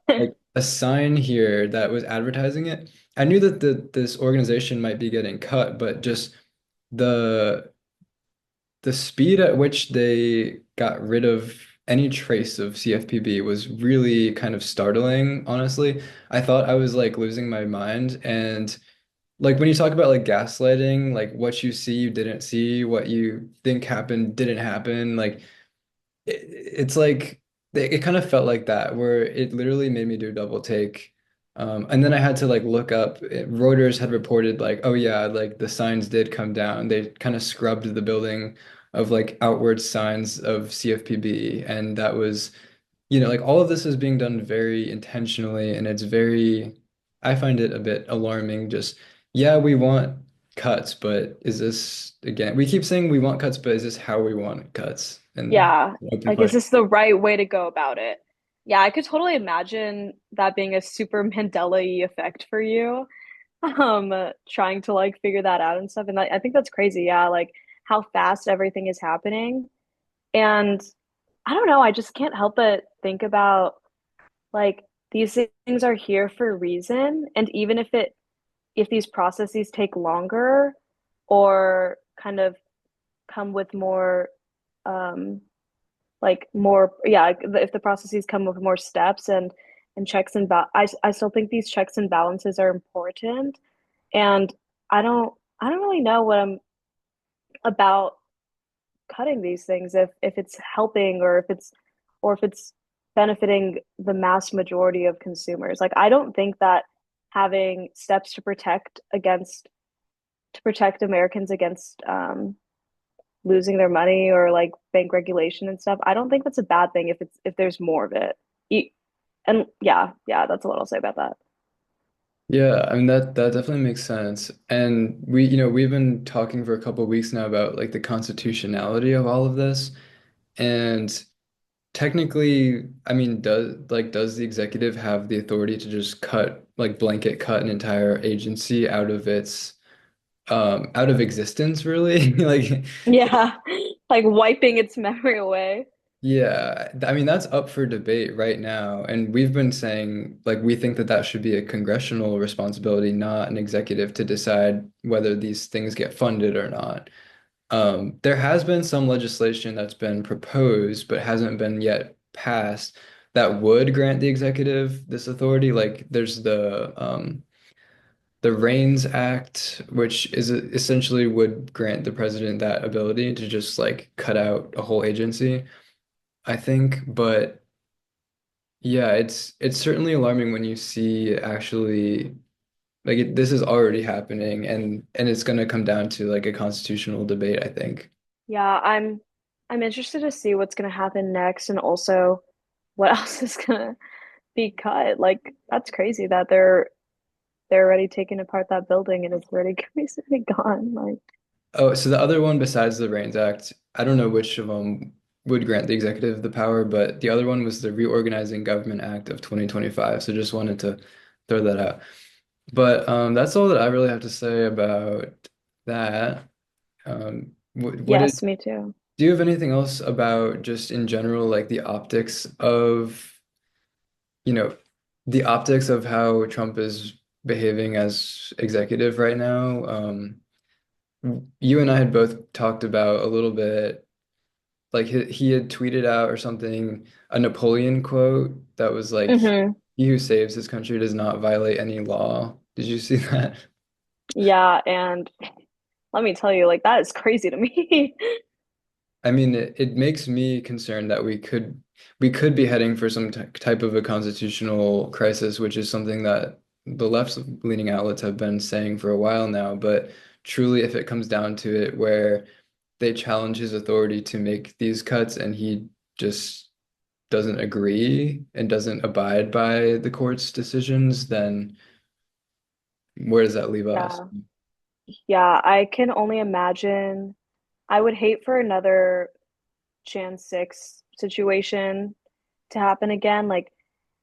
like a sign here that was advertising it. I knew that this organization might be getting cut, but just the the speed at which they got rid of any trace of CFPB was really kind of startling, honestly. I thought I was like losing my mind. And like when you talk about like gaslighting, like what you see, you didn't see, what you think happened, didn't happen, like it's like it kind of felt like that where it literally made me do a double take. And then I had to like look up Reuters had reported like, oh yeah, like the signs did come down. They kind of scrubbed the building of like outward signs of CFPB. And that was, like all of this is being done very intentionally and it's very, I find it a bit alarming. Just, yeah, we want cuts, but is this again, we keep saying we want cuts, but is this how we want cuts? And Yeah, open like, is question. this the right way to go about it? Yeah, I could totally imagine that being a super Mandela effect for you, trying to like figure that out and stuff. And I think that's crazy. Yeah, like how fast everything is happening. And I don't know, I just can't help but think about like these things are here for a reason. And even if these processes take longer or kind of come with more um like more yeah if the processes come with more steps and checks and I still think these checks and balances are important and I don't really know what I'm about cutting these things if it's helping or if it's benefiting the mass majority of consumers. Like I don't think that having steps to protect Americans against losing their money or like bank regulation and stuff. I don't think that's a bad thing if there's more of it. And yeah, that's what I'll say about that. Yeah, I mean that definitely makes sense. And we've been talking for a couple of weeks now about like the constitutionality of all of this. And technically, I mean, does the executive have the authority to just blanket cut an entire agency out of existence, really? Like Yeah, like wiping its memory away. yeah, I mean that's up for debate right now, and we've been saying like we think that that should be a congressional responsibility, not an executive to decide whether these things get funded or not. There has been some legislation that's been proposed but hasn't been yet passed that would grant the executive this authority. Like there's the Reins Act, which is essentially would grant the president that ability to just like cut out a whole agency. I think, but Yeah, it's certainly alarming when you see actually this is already happening and it's going to come down to like a constitutional debate, I think. Yeah, I'm interested to see what's gonna happen next and also what else is gonna be cut. Like that's crazy that they're already taking apart that building and it's already basically gone. Like, Oh, so the other one besides the Reigns Act, I don't know which of them would grant the executive the power, but the other one was the Reorganizing Government Act of 2025. So just wanted to throw that out. But that's all that I really have to say about that. What did yes, me too. do you have anything else about just in general, like the optics of, you know, the optics of how Trump is behaving as executive right now? You and I had both talked about a little bit, like he had tweeted out or something, a Napoleon quote that was like, Hmm. "He who saves his country does not violate any law." Did you see that? Yeah, and let me tell you, like that is crazy to me. I mean, it makes me concerned that we could be heading for some type of a constitutional crisis, which is something that the left-leaning outlets have been saying for a while now. But truly, if it comes down to it, where they challenge his authority to make these cuts and he just doesn't agree and doesn't abide by the court's decisions, then where does that leave us? Yeah. Yeah, I can only imagine. I would hate for another Jan 6 situation to happen again. Like,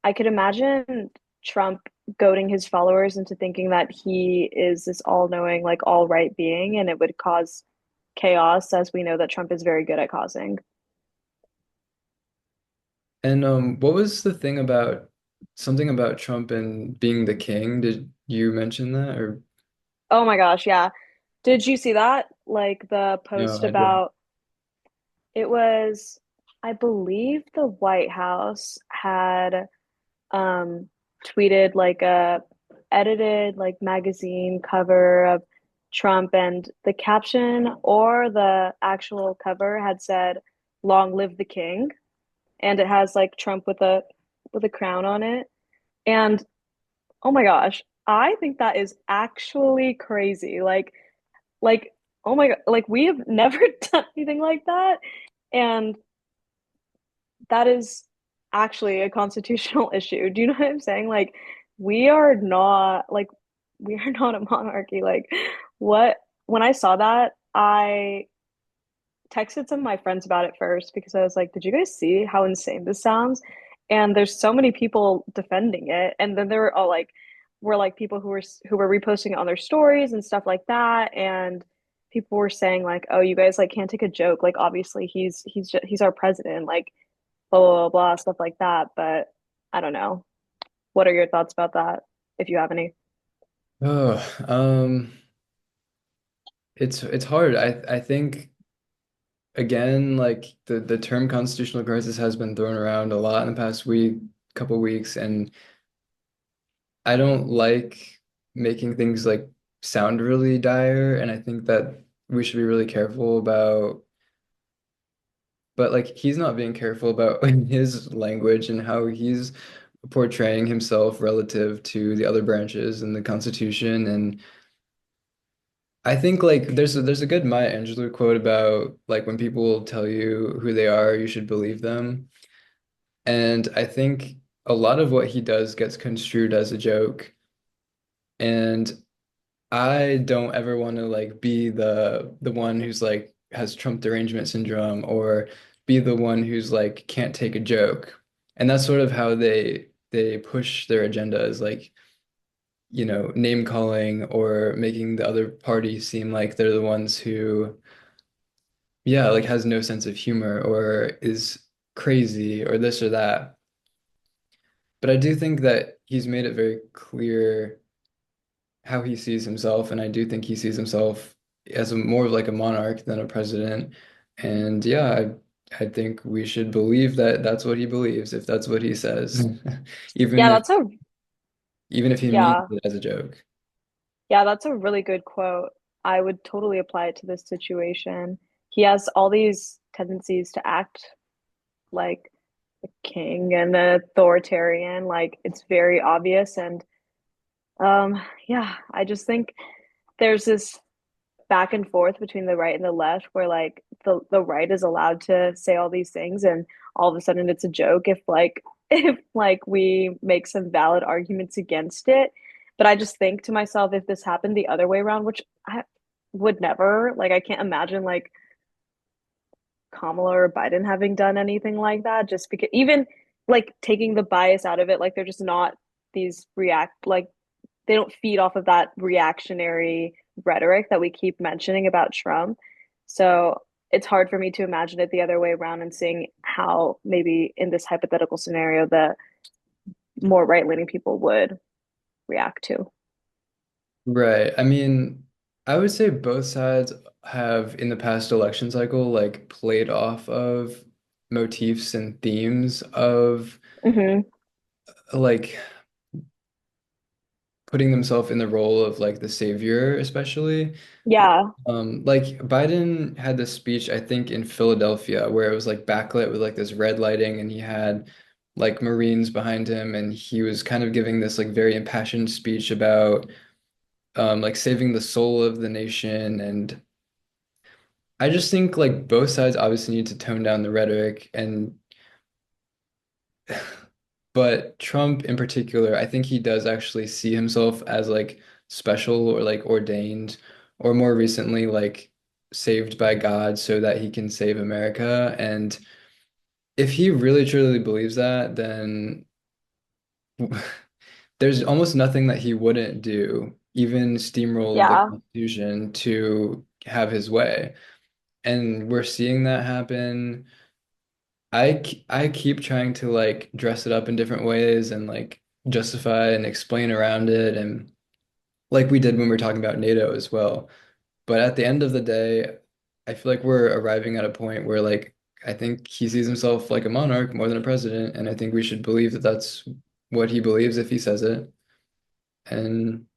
I could imagine Trump goading his followers into thinking that he is this all-knowing, like all right being, and it would cause chaos, as we know that Trump is very good at causing. And what was the thing about something about Trump and being the king? Did you mention that or Oh my gosh, yeah. Did you see that? Like the no? post I didn't. about it was, I believe the White House had um tweeted like a edited like magazine cover of Trump and the caption or the actual cover had said long live the king and it has like Trump with a crown on it and oh my gosh I think that is actually crazy like oh my god like we have never done anything like that and that is actually a constitutional issue. Do you know what I'm saying? Like, we are not like we are not a monarchy. Like, what when I saw that, I texted some of my friends about it first because I was like, did you guys see how insane this sounds? And there's so many people defending it. And then there were all like were like people who were reposting it on their stories and stuff like that. And people were saying like, oh, you guys like can't take a joke. Like obviously he's our president. Like blah blah blah blah stuff like that. But I don't know. What are your thoughts about that, if you have any? Oh, it's hard. I think again, like the term constitutional crisis has been thrown around a lot in the past couple weeks, and I don't like making things like sound really dire, and I think that we should be really careful about. But like he's not being careful about his language and how he's portraying himself relative to the other branches in the Constitution. And I think like there's a good Maya Angelou quote about like when people tell you who they are, you should believe them. And I think a lot of what he does gets construed as a joke. And I don't ever want to like be the one who's like has Trump derangement syndrome or be the one who's like can't take a joke. And that's sort of how they push their agenda is like, name calling or making the other party seem like they're the ones who, yeah, like has no sense of humor or is crazy or this or that. But I do think that he's made it very clear how he sees himself, and I do think he sees himself as more of like a monarch than a president. And yeah, I think we should believe that that's what he believes, if that's what he says, even Yeah, if that's a even if he means yeah. it as a joke. Yeah, that's a really good quote. I would totally apply it to this situation. He has all these tendencies to act like king and the authoritarian. Like it's very obvious. And yeah, I just think there's this back and forth between the right and the left where like the right is allowed to say all these things and all of a sudden it's a joke if like if like we make some valid arguments against it. But I just think to myself, if this happened the other way around, which I would never, like I can't imagine like Kamala or Biden having done anything like that, just because even like taking the bias out of it, like they're just not these react like they don't feed off of that reactionary rhetoric that we keep mentioning about Trump. So it's hard for me to imagine it the other way around and seeing how maybe in this hypothetical scenario the more right-leaning people would react to. Right. I mean, I would say both sides have in the past election cycle like played off of motifs and themes of Mm-hmm. like putting themselves in the role of like the savior, especially. Yeah. Like Biden had this speech, I think, in Philadelphia where it was like backlit with like this red lighting and he had like Marines behind him and he was kind of giving this like very impassioned speech about like saving the soul of the nation. And I just think like both sides obviously need to tone down the rhetoric and but Trump in particular, I think he does actually see himself as like special or like ordained or more recently like saved by God so that he can save America. And if he really truly believes that, then there's almost nothing that he wouldn't do, even steamroll the Yeah. Constitution to have his way. And we're seeing that happen. I keep trying to like dress it up in different ways and like justify and explain around it and like we did when we were talking about NATO as well. But at the end of the day, I feel like we're arriving at a point where like I think he sees himself like a monarch more than a president, and I think we should believe that that's what he believes if he says it. And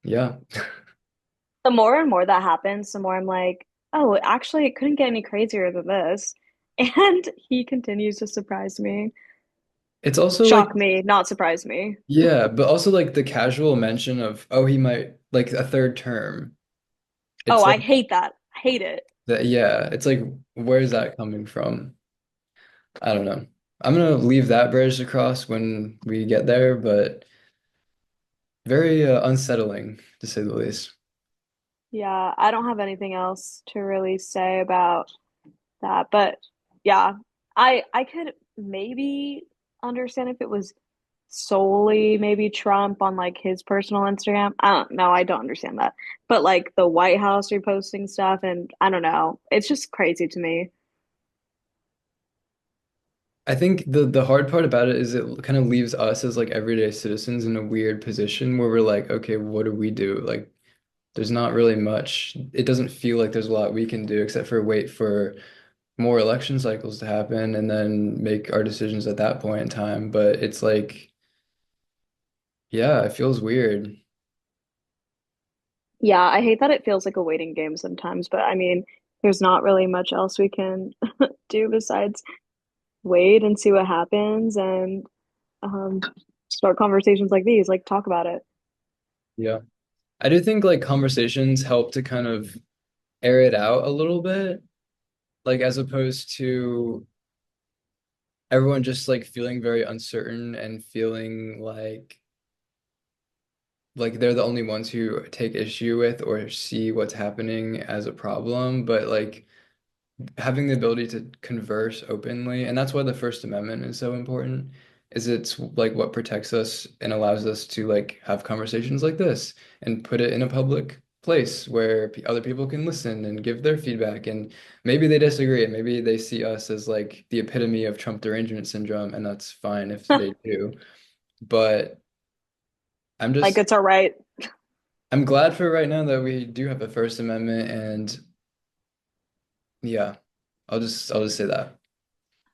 yeah. The more and more that happens, the more I'm like, oh, actually, it couldn't get any crazier than this. And he continues to surprise me, It's also like shock me, not surprise me. yeah, but also like the casual mention of oh he might like a third term. Oh, It's I like hate that. I hate it. that, yeah, it's like, where's that coming from? I don't know. I'm gonna leave that bridge to cross when we get there, but very unsettling to say the least. Yeah, I don't have anything else to really say about that. But yeah, I could maybe understand if it was solely maybe Trump on like his personal Instagram. I don't know, I don't understand that. But like the White House reposting stuff and I don't know. It's just crazy to me. I think the hard part about it is it kind of leaves us as like everyday citizens in a weird position where we're like, okay, what do we do? Like, there's not really much. It doesn't feel like there's a lot we can do except for wait for more election cycles to happen and then make our decisions at that point in time. But it's like, yeah, it feels weird. Yeah, I hate that it feels like a waiting game sometimes, but I mean, there's not really much else we can do besides wait and see what happens and um start conversations like these, like talk about it. Yeah. I do think like conversations help to kind of air it out a little bit, like as opposed to everyone just like feeling very uncertain and feeling like they're the only ones who take issue with or see what's happening as a problem, but like having the ability to converse openly, and that's why the First Amendment is so important, is it's like what protects us and allows us to like have conversations like this and put it in a public place where other people can listen and give their feedback and maybe they disagree and maybe they see us as like the epitome of Trump derangement syndrome and that's fine if they do. But I'm Like just it's all right. I'm glad for right now that we do have a First Amendment and yeah, I'll just say that.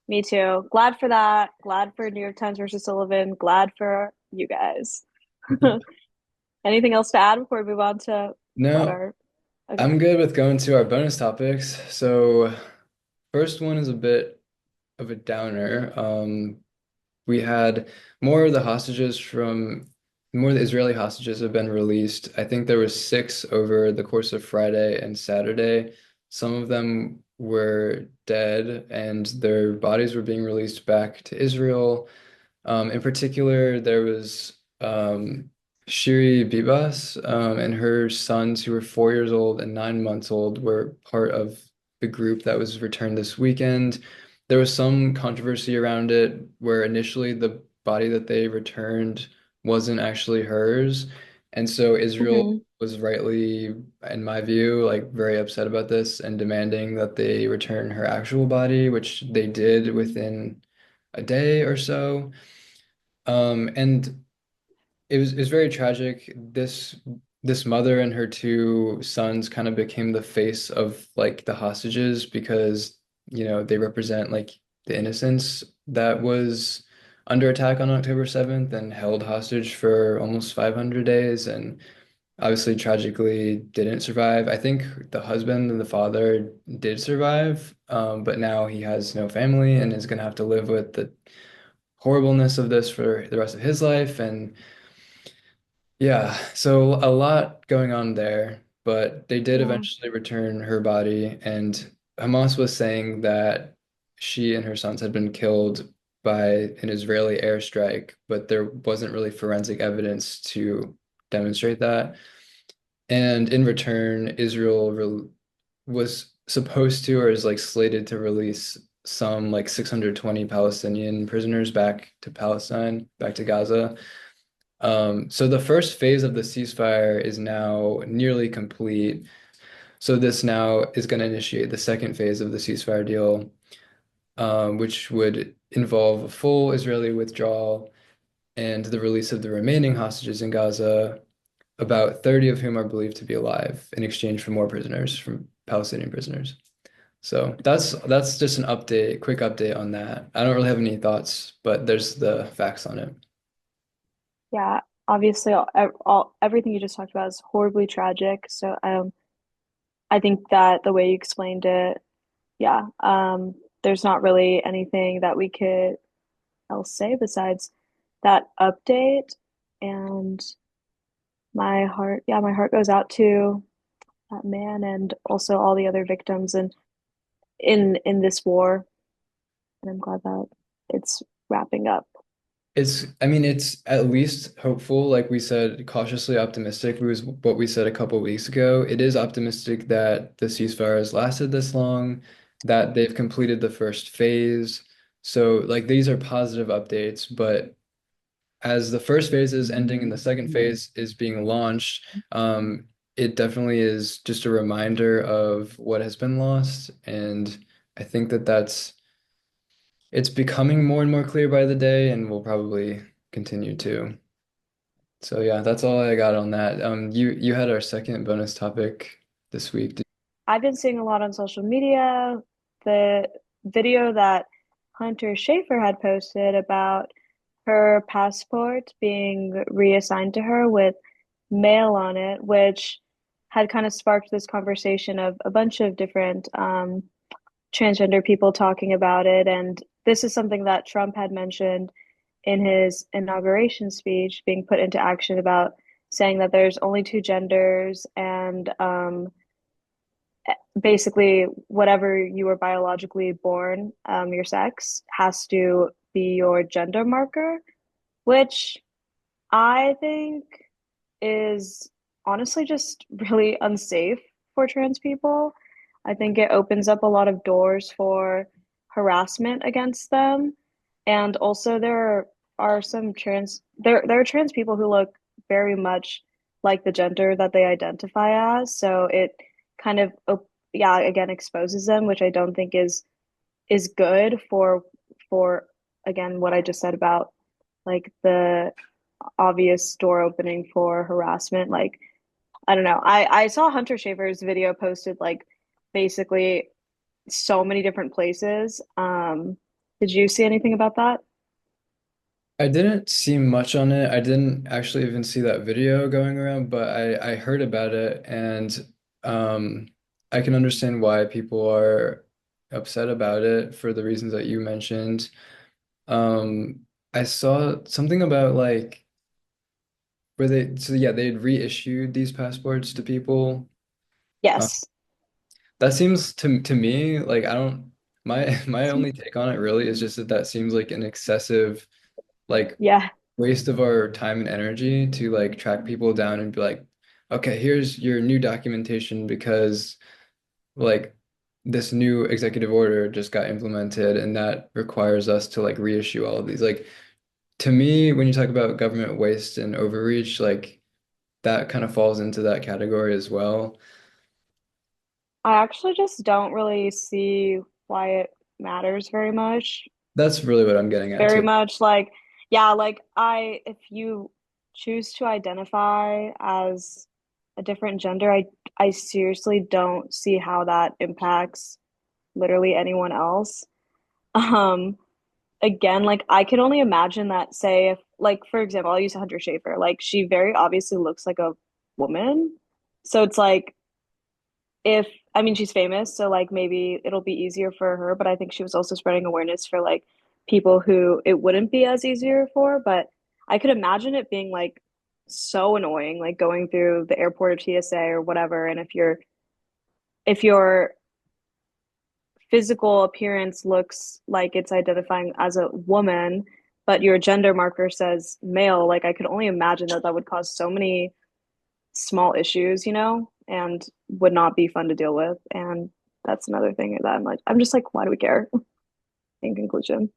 Me too. Glad for that. Glad for New York Times versus Sullivan. Glad for you guys. Anything else to add before we move on to what No, our okay. I'm good with going to our bonus topics. So, first one is a bit of a downer. We had more of the hostages from more of the Israeli hostages have been released. I think there was six over the course of Friday and Saturday. Some of them were dead and their bodies were being released back to Israel. In particular, there was Shiri Bibas and her sons, who were 4 years old and 9 months old, were part of the group that was returned this weekend. There was some controversy around it, where initially the body that they returned wasn't actually hers. And so Israel Hmm. was rightly, in my view, like very upset about this and demanding that they return her actual body, which they did within a day or so. And it was very tragic. This mother and her two sons kind of became the face of like the hostages because, they represent like the innocence that was under attack on October 7th and held hostage for almost 500 days and obviously tragically didn't survive. I think the husband and the father did survive, but now he has no family and is going to have to live with the horribleness of this for the rest of his life. And yeah, so a lot going on there, but they did Yeah. eventually return her body. And Hamas was saying that she and her sons had been killed by an Israeli airstrike, but there wasn't really forensic evidence to demonstrate that. And in return, Israel re was supposed to, or is like slated to release some like 620 Palestinian prisoners back to Palestine, back to Gaza. So the first phase of the ceasefire is now nearly complete. So this now is going to initiate the second phase of the ceasefire deal, which would involve a full Israeli withdrawal and the release of the remaining hostages in Gaza, about 30 of whom are believed to be alive, in exchange for more prisoners from Palestinian prisoners. So that's just an update, quick update on that. I don't really have any thoughts, but there's the facts on it. Yeah. Obviously, everything you just talked about is horribly tragic. So, I think that the way you explained it, yeah, there's not really anything that we could else say besides that update. And my heart goes out to that man and also all the other victims and in this war. And I'm glad that it's wrapping up. I mean, it's at least hopeful, like we said, cautiously optimistic was what we said a couple weeks ago. It is optimistic that the ceasefire has lasted this long, that they've completed the first phase. So, like, these are positive updates, but as the first phase is ending and the second phase is being launched, it definitely is just a reminder of what has been lost. And I think that it's becoming more and more clear by the day and will probably continue to. So yeah, that's all I got on that. You had our second bonus topic this week. I've been seeing a lot on social media. The video that Hunter Schafer had posted about her passport being reassigned to her with male on it, which had kind of sparked this conversation of a bunch of different transgender people talking about it. And this is something that Trump had mentioned in his inauguration speech, being put into action about saying that there's only two genders and basically whatever you were biologically born, your sex has to be your gender marker, which I think is honestly just really unsafe for trans people. I think it opens up a lot of doors for harassment against them. And also are some there are trans people who look very much like the gender that they identify as. So it kind of yeah, again exposes them, which I don't think is good for again what I just said about like the obvious door opening for harassment. Like, I don't know. I saw Hunter Schafer's video posted like basically so many different places. Did you see anything about that? I didn't see much on it. I didn't actually even see that video going around, but I heard about it and um I can understand why people are upset about it for the reasons that you mentioned. I saw something about like where they'd reissued these passports to people. Uh, Yes. that seems to me like I don't my only take on it really is just that that seems like an excessive like Yeah. waste of our time and energy to like track people down and be like, okay, here's your new documentation because like this new executive order just got implemented and that requires us to like reissue all of these. Like to me, when you talk about government waste and overreach, like that kind of falls into that category as well. I actually just don't really see why it matters very much. That's really what I'm getting It's at very too. much like, yeah, like if you choose to identify as a different gender, I seriously don't see how that impacts literally anyone else. Um, Again, like I could only imagine that, say, if like for example, I'll use Hunter Schafer. Like she very obviously looks like a woman. So it's like if I mean she's famous, so like maybe it'll be easier for her, but I think she was also spreading awareness for like people who it wouldn't be as easier for, but I could imagine it being like so annoying, like going through the airport or TSA or whatever, and if your physical appearance looks like it's identifying as a woman, but your gender marker says male, like I could only imagine that that would cause so many small issues, and would not be fun to deal with. And that's another thing that I'm just like, why do we care? In conclusion,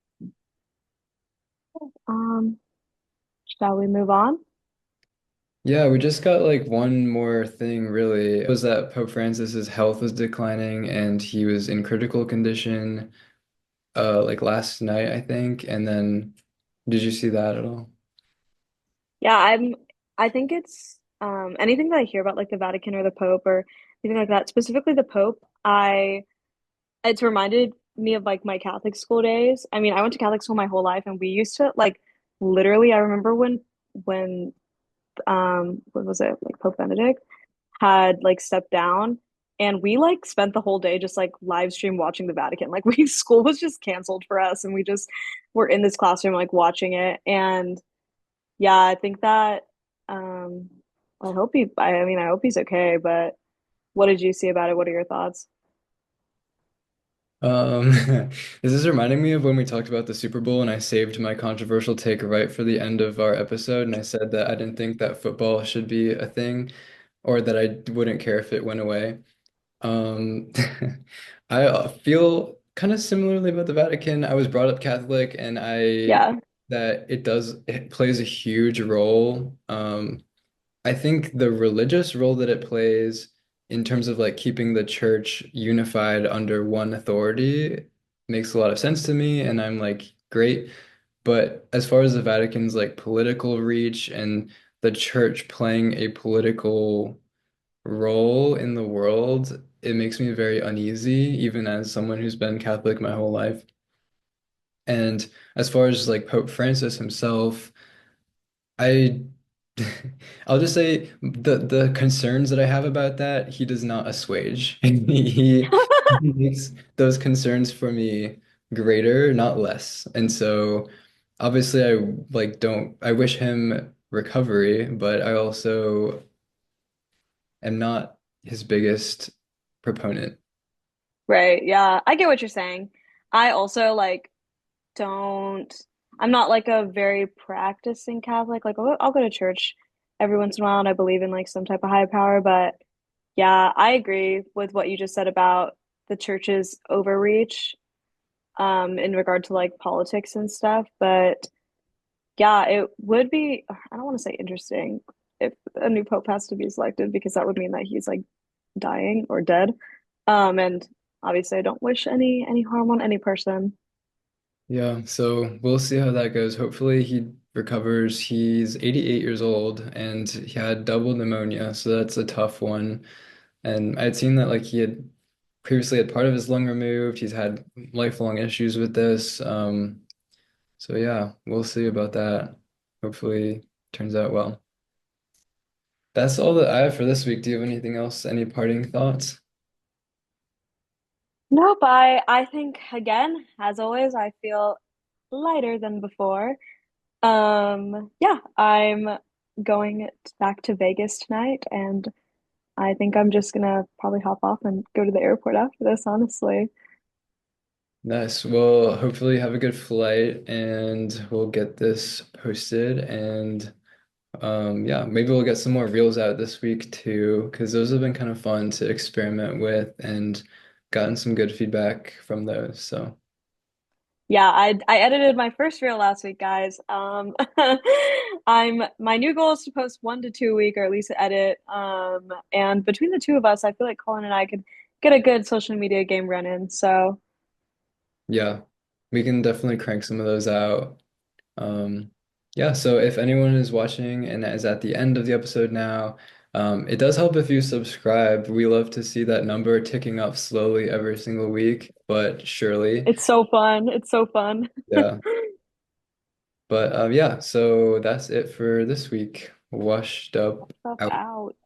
um, shall we move on? Yeah, we just got like one more thing really. It was that Pope Francis's health was declining and he was in critical condition like last night, I think. And then did you see that at all? Yeah, I think it's anything that I hear about like the Vatican or the Pope or anything like that, specifically the Pope, I it's reminded me of like my Catholic school days. I mean, I went to Catholic school my whole life and we used to like literally I remember when what was it, like Pope Benedict had like stepped down and we like spent the whole day just like live stream watching the Vatican. Like we school was just canceled for us and we just were in this classroom like watching it. And yeah, I think that um I mean I hope he's okay, but what did you see about it? What are your thoughts? Um, this is reminding me of when we talked about the Super Bowl and I saved my controversial take right for the end of our episode and I said that I didn't think that football should be a thing or that I wouldn't care if it went away. Um, I feel kind of similarly about the Vatican. I was brought up Catholic, and I Yeah, that it plays a huge role. I think the religious role that it plays in terms of like keeping the church unified under one authority makes a lot of sense to me, and I'm like, great. But as far as the Vatican's like political reach and the church playing a political role in the world, it makes me very uneasy, even as someone who's been Catholic my whole life. And as far as like Pope Francis himself, I I'll just say the concerns that I have about that, he does not assuage. He makes those concerns for me greater, not less. And so obviously I like don't I wish him recovery, but I also am not his biggest proponent. right. Yeah, I get what you're saying. I also like don't I'm not like a very practicing Catholic. Like I'll go to church every once in a while and I believe in like some type of higher power, but yeah, I agree with what you just said about the church's overreach in regard to like politics and stuff, but yeah, it would be I don't want to say interesting if a new pope has to be selected because that would mean that he's like dying or dead. And obviously I don't wish any harm on any person. Yeah, so we'll see how that goes. Hopefully he recovers. He's 88 years old and he had double pneumonia, so that's a tough one. And I'd seen that like he had previously had part of his lung removed. He's had lifelong issues with this. So yeah, we'll see about that. Hopefully turns out well. That's all that I have for this week. Do you have anything else? Any parting thoughts? Nope, I think again, as always, I feel lighter than before. Yeah, I'm going back to Vegas tonight, and I think I'm just gonna probably hop off and go to the airport after this, honestly. Nice. Well, hopefully you have a good flight and we'll get this posted and yeah, maybe we'll get some more reels out this week too, because those have been kind of fun to experiment with and gotten some good feedback from those. So Yeah, I edited my first reel last week, guys. I'm my new goal is to post 1 to 2 a week or at least edit. And between the two of us, I feel like Colin and I could get a good social media game run in. So yeah, we can definitely crank some of those out. Um, yeah, so if anyone is watching and is at the end of the episode now, it does help if you subscribe. We love to see that number ticking up slowly every single week, but surely. it's so fun. It's so fun. Yeah. But yeah, so that's it for this week. Washed up Up out. out.